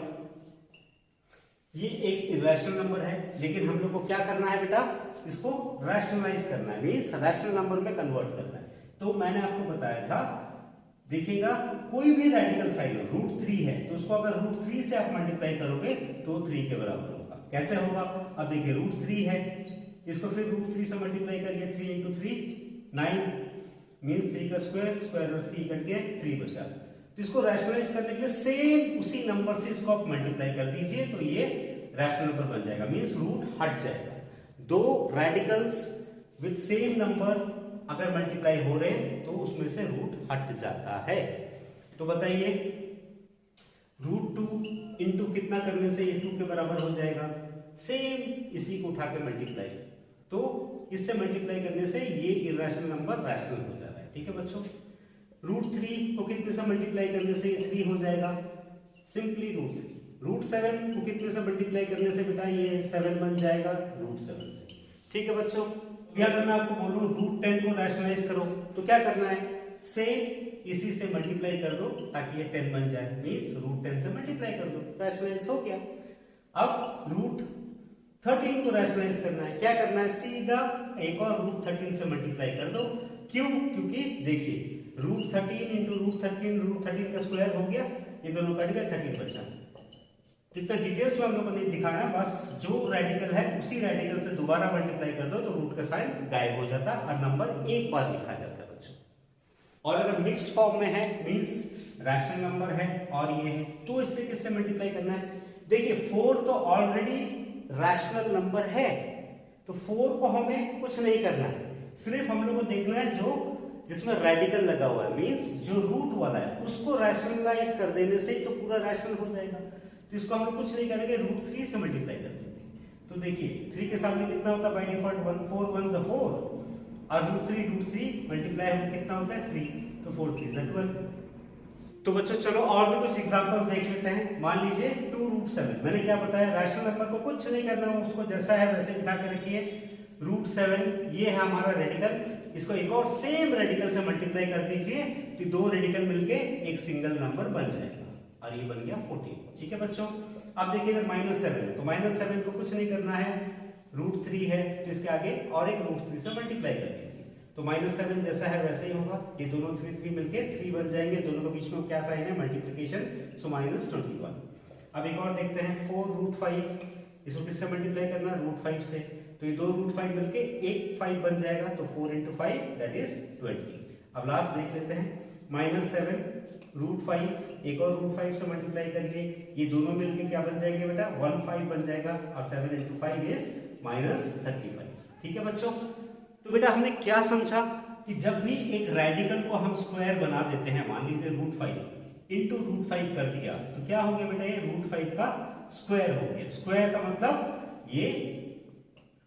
[SPEAKER 1] ये एक इरैशनल नंबर है, लेकिन हम लोग को क्या करना है बेटा, इसको रैशनलाइज करना है, मींस रैशनल नंबर में कन्वर्ट करना है। तो मैंने आपको बताया था, देखिएगा कोई भी रेडिकल साइन हो, √3 है तो उसको अगर √3 से आप मल्टीप्लाई करोगे तो 3 के बराबर होगा। कैसे होगा, अब देखिए √3 है, इसको फिर √3 से मल्टीप्लाई करिए, 3 इंटू 3 9, मीन्स 3 का स्क्वायर, स्क्वायर और 3 कट गया 3 बचा, तो इसको रैशनलाइज करने के लिए सेम उसी नंबर से इसको आप मल्टीप्लाई कर दीजिए तो ये रैशनल नंबर बन जाएगा, मींस रूट हट जाएगा। दो रेडिकल्स विद सेम नंबर अगर मल्टीप्लाई हो रहे हैं तो उसमें से रूट हट जाता है। तो बताइए √2 इंटू कितना करने से ये 2 के बराबर हो जाएगा, सेम इसी को उठा के मल्टीप्लाई, तो इससे मल्टीप्लाई करने से ये इरेशनल नंबर रैशनल हो जा रहा है। ठीक है बच्चों, √3 को कितने से मल्टीप्लाई करने से ये 3 हो जाएगा, सिंपली √3। √7 को कितने से मल्टीप्लाई करने से बेटा ये 7 बन जाएगा √7 से। ठीक है बच्चों, अगर मैं आपको बोलूं √10 को रैशनलाइज करो तो क्या करना है, सेम इसी से मल्टीप्लाई कर दो ताकि ये 10 बन जाए, मींस √10 से मल्टीप्लाई कर दो, रैशनलाइज हो गया। अब √13 को रैशनलाइज करना है, क्या करना है, सीधा एक और √13 से मल्टीप्लाई कर दो। क्यों, क्योंकि देखिए √13 इंटू √13 का स्क्वायर हो गया, ये दोनों कट गया, 13 बचा। कितना डिटेल्स में हम लोगों ने दिखाया, बस जो रेडिकल है उसी रेडिकल से दोबारा मल्टीप्लाई कर दो तो रूट का साइन गायब हो जाता है और नंबर एक बार लिखा जाता है बच्चों। और अगर मिक्स्ड फॉर्म में है मींस रैशनल नंबर है और ये है, तो इससे किससे मल्टीप्लाई करना है, देखिए 4 तो ऑलरेडी रैशनल नंबर है, तो 4 को हमें कुछ नहीं करना है, सिर्फ हम लोग को देखना है जो जिसमें रेडिकल लगा हुआ है, मींस जो रूट वाला है उसको रैशनलाइज कर देने से तो पूरा रैशनल हो जाएगा। तो इसको हम लोग कुछ नहीं करेंगे, √3 से मल्टीप्लाई कर देंगे। तो देखिए 3 के सामने कितना होता है बाय डिफॉल्ट 1, 4 1 ज़ा 4 और √3 मल्टीप्लाई होकर कितना होता है 3, तो 4 3 ज़ा 12। तो बच्चों चलो और भी कुछ एग्जांपल देख लेते हैं। मान लीजिए 2√7, मैंने क्या बताया, रैशनल नंबर को कुछ नहीं करना, उसको जैसा है वैसे बिठा के रखिए। √7 ये है हमारा रेडिकल, इसको एक और सेम रेडिकल से मल्टीप्लाई कर दीजिए तो दो रेडिकल मिलके एक सिंगल नंबर बन जाएगा और ये बन गया 14। ठीक है बच्चों, अब देखिए अगर -7 है तो -7 को कुछ नहीं करना है, √3 है तो इसके आगे और एक √3 से मल्टीप्लाई कर दीजिए, तो -7 जैसा है वैसे ही होगा, ये दोनों 3 मिलके 3 बन जाएंगे, दोनों के बीच में क्या साइन है, मल्टीप्लिकेशन, सो -21। अब एक और देखते हैं 4√5, इसको किससे मल्टीप्लाई करना है, √5 से, तो ये दो √5 मिलके एक 5 बन जाएगा, तो 4 × 5 दैट इज 20। अब लास्ट देख लेते हैं -7 √5, एक और √5 से मल्टीप्लाई करिए, ये दोनों मिलके क्या बन जाएंगे बेटा, 15 बन जाएगा और 7 × 5 इज -35। ठीक है बच्चों, तो बेटा हमने क्या समझा कि जब भी एक रेडिकल को हम स्क्वायर बना देते हैं, मान लीजिए √5 इंटू √5 कर दिया तो क्या हो गया बेटा, ये √5 का स्क्वायर हो गया। स्क्वायर का मतलब ये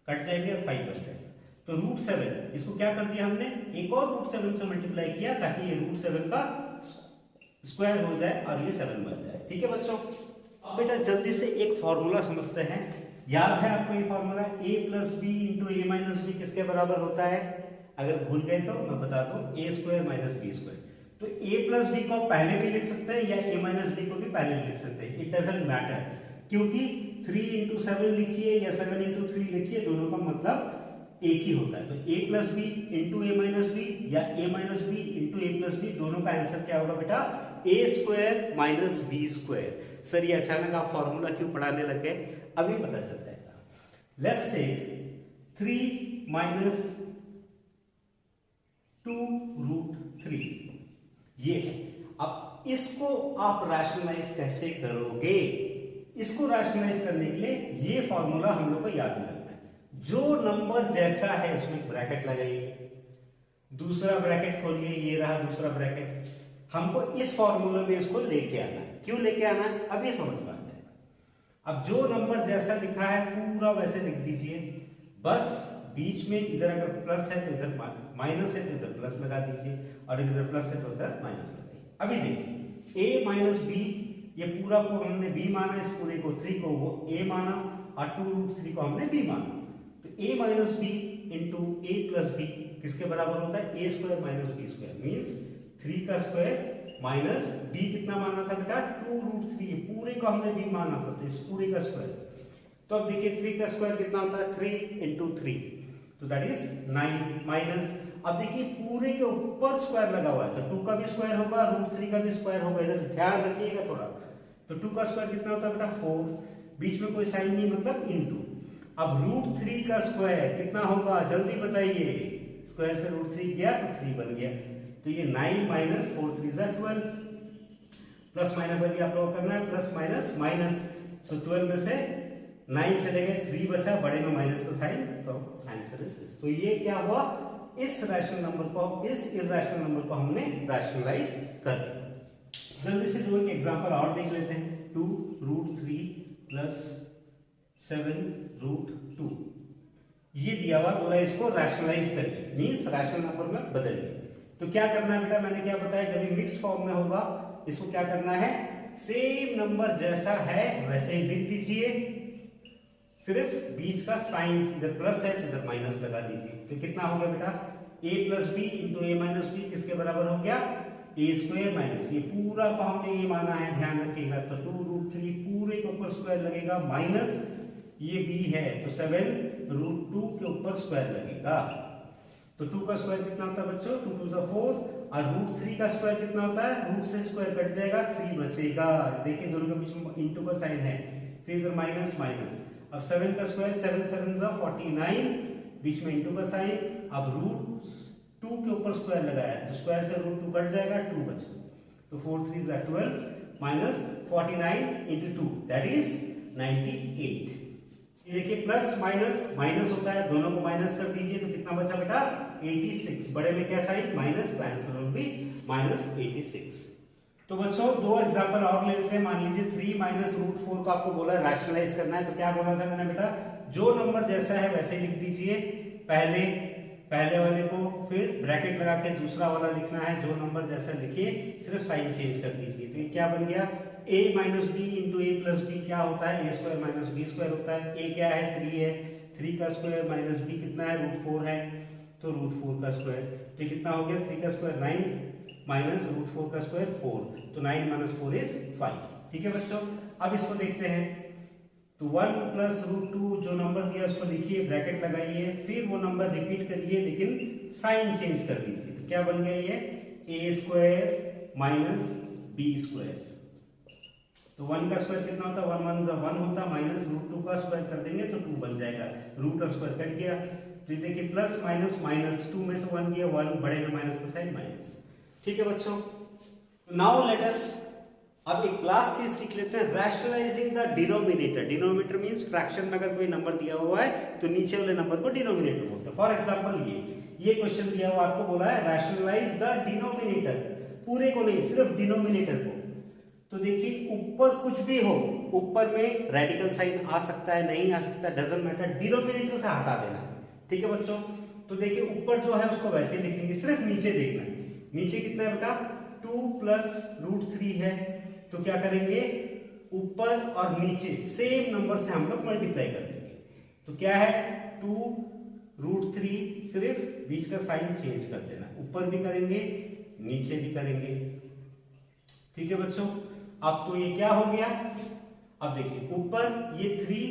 [SPEAKER 1] कट जाएंगे और 5 बच जाएगा, तो √7 इसको क्या कर दिया हमने, एक और √7 से मल्टीप्लाई किया ताकि ये √7 का स्क्वायर हो जाए और ये 7 बन जाए। ठीक है बच्चों, अब बेटा जल्दी से एक फॉर्मूला समझते हैं। याद है आपको ये formula, a + b × a - b किसके बराबर होता है, अगर भूल गए तो मैं बता दूं, a² - b²। तो a + b को पहले भी लिख सकते हैं या a - b को भी पहले लिख सकते हैं, इट डजंट मैटर, क्योंकि 3 × 7 लिखिए या 7 × 3 लिखिए, दोनों का मतलब एक ही होता है। तो a + b × a - b या a - b × a + b, दोनों का आंसर क्या होगा बेटा, a² - b²। सर ये अचानक आप फॉर्मूला क्यों पढ़ाने लग गए, अभी पता चल जाएगा। लेट्स टेक 3 - 2√3, ये है। अब इसको आप रैशनलाइज कैसे करोगे, इसको रैशनलाइज करने के लिए ये फॉर्मूला हम लोग को याद रखना है। जो नंबर जैसा है उसमें ब्रैकेट लगाइए, दूसरा ब्रैकेट खोलिए, ये रहा दूसरा ब्रैकेट, हमको इस फॉर्मूले में इसको लेके आना है। क्यों लेके आना है, अभी समझ में आ जाएगा। अब जो नंबर जैसा लिखा है पूरा वैसे लिख दीजिए, बस बीच में इधर अगर प्लस है तो इधर माइनस है तो इधर प्लस लगा दीजिए, और इधर प्लस है तो इधर माइनस लगाइए। अभी देखिए a - b, ये पूरा को हमने b माना, इस पूरे को 3 को वो a माना और 2√3 को हमने b माना, तो a - b × a + b किसके बराबर होता है, a² - b², मींस 3 का स्क्वायर माइनस b कितना माना था बेटा, 2√3, पूरे को हमने b माना था तो इस पूरे का स्क्वायर। तो अब देखिए 3 का स्क्वायर कितना होता है, 3 × 3, तो दैट इज 9 माइनस, अब देखिए पूरे के ऊपर स्क्वायर लगा हुआ है तो 2 का भी स्क्वायर होगा, √3 का भी स्क्वायर होगा, इधर ध्यान रखिएगा थोड़ा। तो 2 का स्क्वायर कितना होता है बेटा 4, बीच में कोई साइन नहीं मतलब इनटू। अब √3 का स्क्वायर कितना होगा, जल्दी बताइए, स्क्वायर से √3 गया तो 3 बन गया, तो ये 9 - 4 3 = 12, प्लस माइनस अभी आप लोग करना है, प्लस माइनस माइनस, सो 12 में से 9 चले गए, 3 बचा, बड़े में माइनस का साइन, तो आंसर इज दिस। तो ये क्या हुआ, इस रैशनल नंबर को, इस इर्रेशनल नंबर को हमने रैशनलाइज कर दिया। जल्दी से दो एक एग्जांपल और देख लेते हैं। 2√3 प्लस 7√2 ये दिया हुआ, बोला इसको रैशनलाइज करिए, मींस रैशनल नंबर में बदलिए। तो क्या करना है बेटा, मैंने क्या बताया, जब ये मिक्स्ड फॉर्म में होगा इसको क्या करना है, सेम नंबर जैसा है वैसे ही लिख दीजिए, सिर्फ बीच का साइन, इधर प्लस है तो इधर माइनस लगा दीजिए। तो कितना हो गया बेटा, a plus B into A minus B किसके बराबर हो गया, ए स्क्वायर माइनस, ये पूरा को हमने ये माना है, ध्यान रखिएगा। तो 2√3 पूरे के ऊपर स्क्वायर लगेगा, माइनस ये b है तो 7√2 के ऊपर स्क्वायर लगेगा। तो 2 का स्क्वायर कितना होता है बच्चों, 2 2 4, और √3 का स्क्वायर कितना होता है, रूट से स्क्वायर कट जाएगा, 3 बचेगा। देखिए दोनों के बीच में इंटू का साइन है, फिर इधर माइनस माइनस। अब 7 का स्क्वायर 7 7 49, बीच में इंटू का साइन, अब √2 के ऊपर स्क्वायर लगाया तो स्क्वायर से √2 कट जाएगा, 2 बचा। तो 4 3 12 माइनस 49 इंटू 2 दैट इज 98। देखिए प्लस माइनस माइनस होता है, दोनों को माइनस कर दीजिए तो कितना बचा बेटा, 86। बड़े में क्या साइन, माइनस, तो आंसर विल बी -86। तो बच्चों दो एग्जांपल और ले लेते हैं। मान लीजिए 3 माइनस √4 को आपको बोला रैशनलाइज करना है, तो क्या बोला था मैंने बेटा, जो नंबर जैसा है वैसे लिख दीजिए, पहले वाले को, फिर ब्रैकेट लगा के दूसरा वाला लिखना है, जो नंबर जैसा लिखिए, सिर्फ साइन चेंज कर दीजिए। तो ये क्या बन गया, a minus B into A plus B क्या होता है, A square minus B square होता है। a क्या है, 3 है, 3 का स्क्वायर माइनस b कितना है, √4 है, तो √4 का स्क्वायर, तो कितना हो गया, 3 का स्क्वायर 9 माइनस √4 का स्क्वायर 4, तो 9 माइनस 4 इज 5। ठीक है बच्चों, अब इसको देखते हैं। तो 1 प्लस √2 जो नंबर दिया उसको लिखिए, ब्रैकेट लगाइए, फिर वो नंबर रिपीट करिए लेकिन साइन चेंज कर दीजिए। तो क्या बन गया ये, a square minus b square. तो 1 का स्क्वायर कितना होता है, 1 1 1 होता, माइनस √2 का स्क्वायर कर देंगे तो 2 बन जाएगा, रूट और स्क्वायर कट गया। तो देखिए प्लस माइनस माइनस, 2 में से 1 गया, 1, बड़े में माइनस का साइन माइनस। ठीक है बच्चों, नाउ लेट अस अब एक लास्ट चीज सीख लेते हैं, rationalising the denominator. Denominator means fraction में अगर कोई नंबर दिया हुआ है तो नीचे वाले नंबर को डिनोमिनेटर बोलते हैं। फॉर एग्जांपल ये क्वेश्चन दिया हुआ, आपको बोला है रैशनलाइज द डिनोमिनेटर, पूरे को नहीं सिर्फ डिनोमिनेटर को। तो देखिए ऊपर कुछ भी हो, ऊपर में रेडिकल साइन आ सकता है, नहीं आ सकता, डजंट मैटर, डिनोमिनेटर से हटा देना। ठीक है बच्चों, तो देखिए ऊपर जो है उसको वैसे ही लिखेंगे, सिर्फ नीचे देखना है। नीचे कितना है बेटा, 2 प्लस √3 है, तो क्या करेंगे, ऊपर और नीचे सेम नंबर से हम लोग मल्टीप्लाई कर देंगे। तो क्या है, 2√3, सिर्फ बीच का साइन चेंज कर देना, ऊपर भी करेंगे नीचे भी करेंगे। ठीक है बच्चों, अब तो ये क्या हो गया, अब देखिए ऊपर ये 3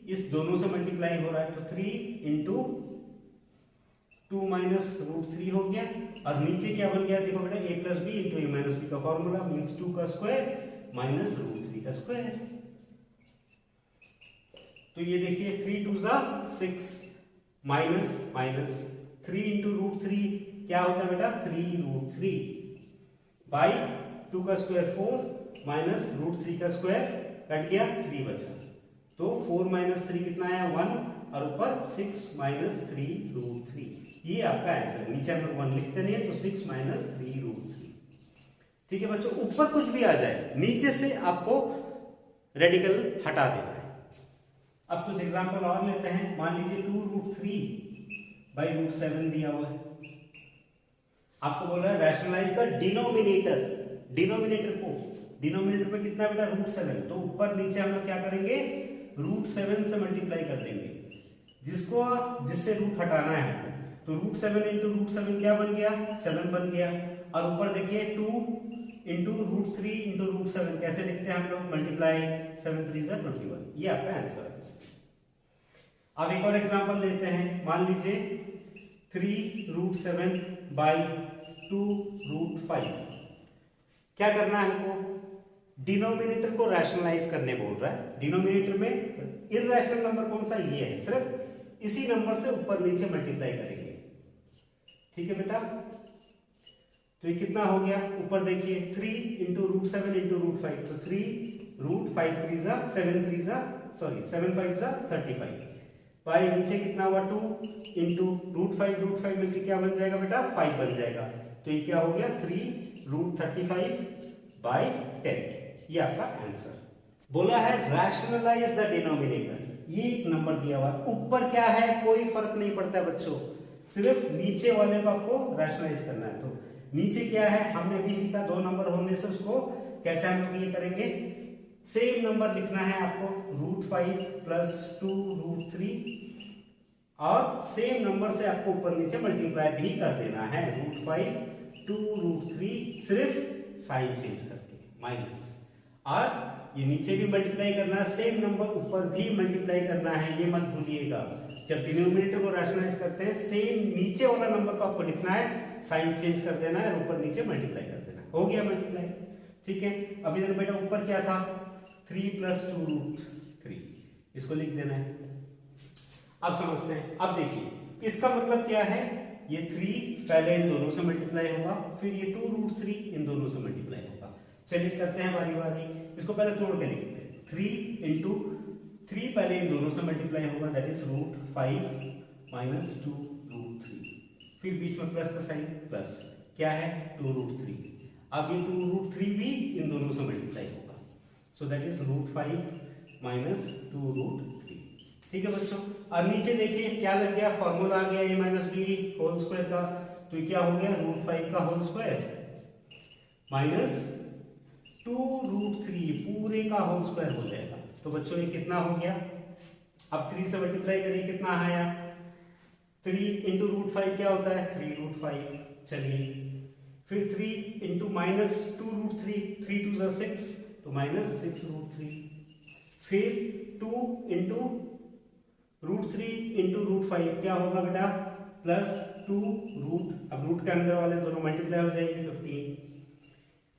[SPEAKER 1] इस दोनों से मल्टीप्लाई हो रहा है, तो 3 इंटू 2 माइनस √3 हो गया, और नीचे क्या बन गया, देखो बेटा a plus B into A minus B का फॉर्मूला मीन्स 2 का स्क्वायर माइनस √3 का स्क्वायर। तो ये देखिए 3 2 6 माइनस माइनस 3 इंटू √3 क्या होता है बेटा, 3√3 बाई 2 का स्क्वायर 4 माइनस √3 का स्क्वायर कट गया, 3 बचा। तो 4 माइनस 3 कितना आया, 1, और ऊपर 6 माइनस 3√3, ये आपका आंसर है। नीचे हम लोग 1 लिखते नहीं है, तो 6 माइनस 3√3। ठीक है बच्चों, ऊपर कुछ भी आ जाए, नीचे से आपको रेडिकल हटा देना है। अब कुछ एग्जांपल और लेते हैं। मान लीजिए 2√3 बाई √7 दिया हुआ है, आपको बोला है रैशनलाइज द डिनोमिनेटर। डिनोमिनेटर पे कितना बेटा, √7, तो ऊपर नीचे हम लोग क्या करेंगे, √7 से मल्टीप्लाई कर देंगे, जिससे रूट हटाना है। तो √7 इंटू √7 क्या बन गया, 7 बन गया, और ऊपर देखिए 2 इंटू √3 इंटू √7 कैसे लिखते हैं हम लोग, मल्टीप्लाई, 7 3 21, ये आपका आंसर है। अब एक और एग्जांपल लेते हैं। मान लीजिए 3√7 बाई 2√5, क्या करना है हमको, डिनोमिनेटर को रैशनलाइज करने बोल रहा है। डिनोमिनेटर में इररेशनल नंबर कौन सा, ये है, सिर्फ इसी नंबर से ऊपर नीचे मल्टीप्लाई करेंगे। ठीक है बेटा, तो ये कितना हो गया, ऊपर देखिए 3 इंटू रूट 7 इंटू रूट 5, तो 3 रूट 5 3 जा 7 3 जा सॉरी 7 5 जा 35, बाई नीचे कितना हुआ 2 इंटू रूट 5 मिलकर क्या बन जाएगा बेटा 5 बन जाएगा, तो ये क्या हो गया 3 रूट 35 बाई 10, ये आपका आंसर। बोला है रैशनलाइज द डिनोमिनेटर, ये एक नंबर दिया हुआ है, ऊपर क्या है कोई फर्क नहीं पड़ता बच्चों, सिर्फ नीचे वाले को आपको रैशनलाइज करना है। तो नीचे क्या है हमने अभी सीखा, 2 नंबर होने से उसको कैसे हम लोग ये करेंगे, सेम नंबर लिखना है आपको रूट 5 प्लस 2 रूट 3, और सेम नंबर से आपको ऊपर नीचे मल्टीप्लाई भी कर देना है, रूट 5 2 रूट 3, सिर्फ साइन चेंज करके माइनस, और ये नीचे भी मल्टीप्लाई करना है, सेम नंबर ऊपर भी मल्टीप्लाई करना है, ये मत भूलिएगा। जब डिनोमिनेटर को रैशनलाइज करते हैं सेम नीचे वाला नंबर को आपको लिखना है, साइन चेंज कर देना है, ऊपर नीचे मल्टीप्लाई कर देना है, हो गया मल्टीप्लाई। ठीक है, अभी देखो बेटा ऊपर क्या था 3 प्लस 2 रूट 3, इसको लिख देना है। अब समझते हैं, अब देखिए इसका मतलब क्या है, ये 3 पहले इन दोनों से मल्टीप्लाई होगा, फिर ये 2 रूट 3 इन दोनों से मल्टीप्लाई होगा। चलिए करते हैं बारी बारी, इसको पहले तोड़ के लिखते हैं, 3 इंटू 3 पहले इन दोनों से मल्टीप्लाई होगा, that is root 5 minus 2 root 3, फिर बीच में प्लस का साइन, प्लस क्या है 2 रूट 3, अब ये 2 रूट 3 भी इन दोनों से मल्टीप्लाई होगा, so that is root 5 minus 2 root 3। ठीक है बच्चों, और नीचे देखिए क्या लग गया, फॉर्मूला आ गया a minus B whole square का, तो ये क्या हो गया रूट 5 का होल स्क्वायर माइनस 2 रूट 3 पूरे का होल स्क्वायर हो जाएगा। तो बच्चों ये कितना हो गया, अब 3 से मल्टीप्लाई करिए कितना आया, 3 इंटू रूट 5 क्या होता है 3 रूट 5, चलिए फिर 3 इंटू माइनस 2 रूट 3, 3 2 जा 6, तो माइनस 6 रूट 3, फिर 2 इंटू रूट 3 इंटू रूट 5 क्या होगा बेटा प्लस 2 रूट, अब रूट के अंदर वाले दोनों मल्टीप्लाई हो जाएंगे 15,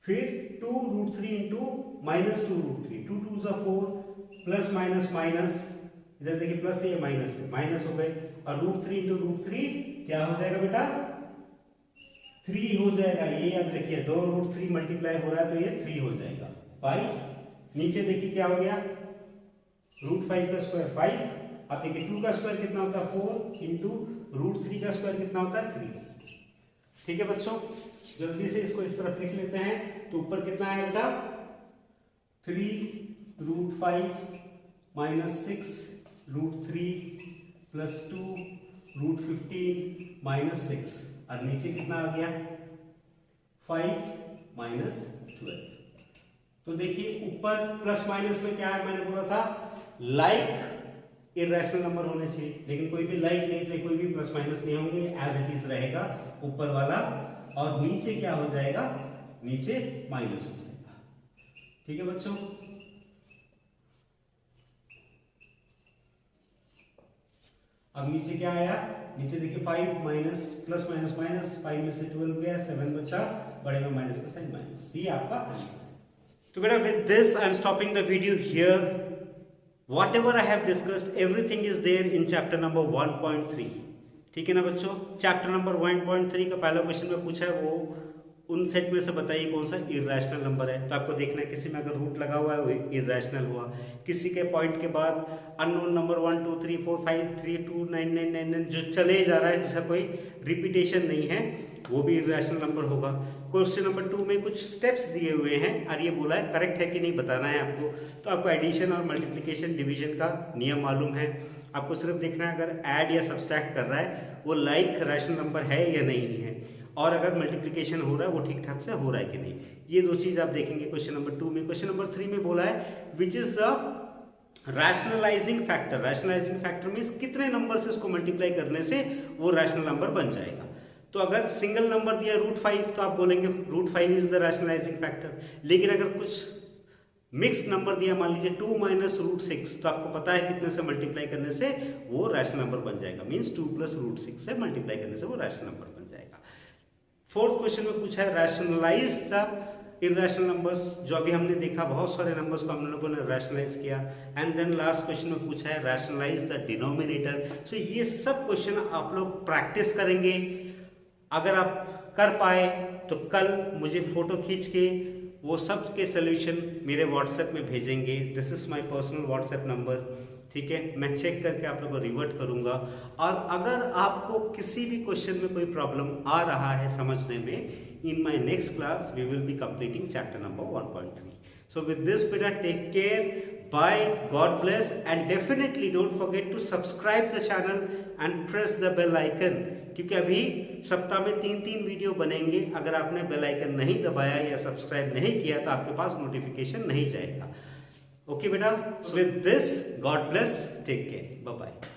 [SPEAKER 1] फिर 2 रूट 3 इंटू माइनस 2 रूट 3, 2 2 जा 4, प्लस माइनस माइनस, इधर देखिए प्लस है माइनस है, माइनस हो गए, और रूट 3 इंटू रूट 3 क्या हो जाएगा बेटा 3 हो जाएगा, ये याद रखिए 2 रूट 3 मल्टीप्लाई हो रहा है तो ये 3 हो जाएगा, बाई नीचे देखिए क्या हो गया रूट 5 का स्क्वायर 5, अब देखिए 2 का स्क्वायर कितना होता है 4 इंटू रूट 3 का स्क्वायर कितना होता है 3। ठीक है बच्चों, जल्दी से इसको इस तरफ लिख लेते हैं, तो ऊपर कितना है बेटा 3 root 5 minus 6 root 3 plus 2 root 15 minus 6, और नीचे कितना आ गया 5 माइनस 12। तो देखिए ऊपर प्लस माइनस में क्या है, मैंने बोला था लाइक इरेशनल नंबर होने चाहिए, लेकिन कोई भी लाइक नहीं, तो कोई भी प्लस माइनस नहीं होंगे, एज इट इज रहेगा ऊपर वाला, और नीचे क्या हो जाएगा नीचे माइनस हो जाएगा। ठीक है बच्चों, अब नीचे क्या आया, नीचे देखिए 5 माइनस प्लस माइनस माइनस, 5 में से 12 गया 7 बचा, बड़े में माइनस का साइन माइनस, ये आपका आंसर है। तो बेटा with this I am stopping the video here. Whatever I have discussed, everything is there in chapter number 1.3. ठीक है ना बच्चों, चैप्टर नंबर 1.3 का पहला क्वेश्चन में पूछा है वो उन सेट में से बताइए कौन सा इरेशनल नंबर है। तो आपको देखना है किसी में अगर रूट लगा हुआ है वो इरेशनल हुआ, किसी के पॉइंट के बाद अननोन नंबर 1 2 3 4 5 3 2 9 9 9 9 जो चले जा रहा है जिसका कोई रिपीटेशन नहीं है वो भी इरेशनल नंबर होगा। क्वेश्चन नंबर 2 में कुछ स्टेप्स दिए हुए हैं और ये बोला है करेक्ट है कि नहीं बताना है आपको। तो आपको एडिशन और मल्टीप्लिकेशन डिवीजन का नियम मालूम है, आपको सिर्फ देखना है अगर ऐड या सब्सट्रैक्ट कर रहा है वो लाइक रैशनल नंबर है या नहीं है, और अगर मल्टीप्लिकेशन हो रहा है वो ठीक ठाक से हो रहा है कि नहीं, ये दो चीज आप देखेंगे क्वेश्चन नंबर 2 में। क्वेश्चन नंबर 3 में बोला है which is the rationalising factor. Rationalising factor means कितने नंबर से इसको मल्टीप्लाई करने से वो रैशनल नंबर बन जाएगा। तो अगर सिंगल नंबर दिया √5 तो आप बोलेंगे √5 इज द रैशनलाइजिंग फैक्टर। लेकिन अगर कुछ मिक्स्ड नंबर दिया मान लीजिए 2 माइनस √6 तो आपको पता है कितने से मल्टीप्लाई करने से वो रैशनल नंबर बन जाएगा, मींस 2 प्लस √6 से मल्टीप्लाई करने से वो रैशनल नंबर बन जाएगा। फोर्थ क्वेश्चन में पूछा है रैशनलाइज द इरेशनल नंबर्स। जो अभी हमने देखा बहुत सारे नंबर्स को हम लोगों ने रैशनलाइज किया। एंड देन लास्ट क्वेश्चन में पूछा है रैशनलाइज द डिनोमिनेटर। सो ये सब क्वेश्चन आप लोग प्रैक्टिस करेंगे। अगर आप कर पाए तो कल मुझे फोटो खींच के वो सब के सोल्यूशन मेरे व्हाट्सएप में भेजेंगे। This is my personal WhatsApp number, ठीक है। मैं चेक करके आप लोगों को रिवर्ट करूंगा। और अगर आपको किसी भी क्वेश्चन में कोई प्रॉब्लम आ रहा है समझने में, in my next class we will be completing chapter number 1.3. So with this beta, take care, bye, God bless, and definitely don't forget to subscribe the channel and press the bell icon, क्योंकि अभी सप्ताह में 3 video बनेंगे। अगर आपने bell icon नहीं दबाया या सब्सक्राइब नहीं किया तो आपके पास नोटिफिकेशन नहीं जाएगा। ओके बेटा, with this God bless, take care, bye bye.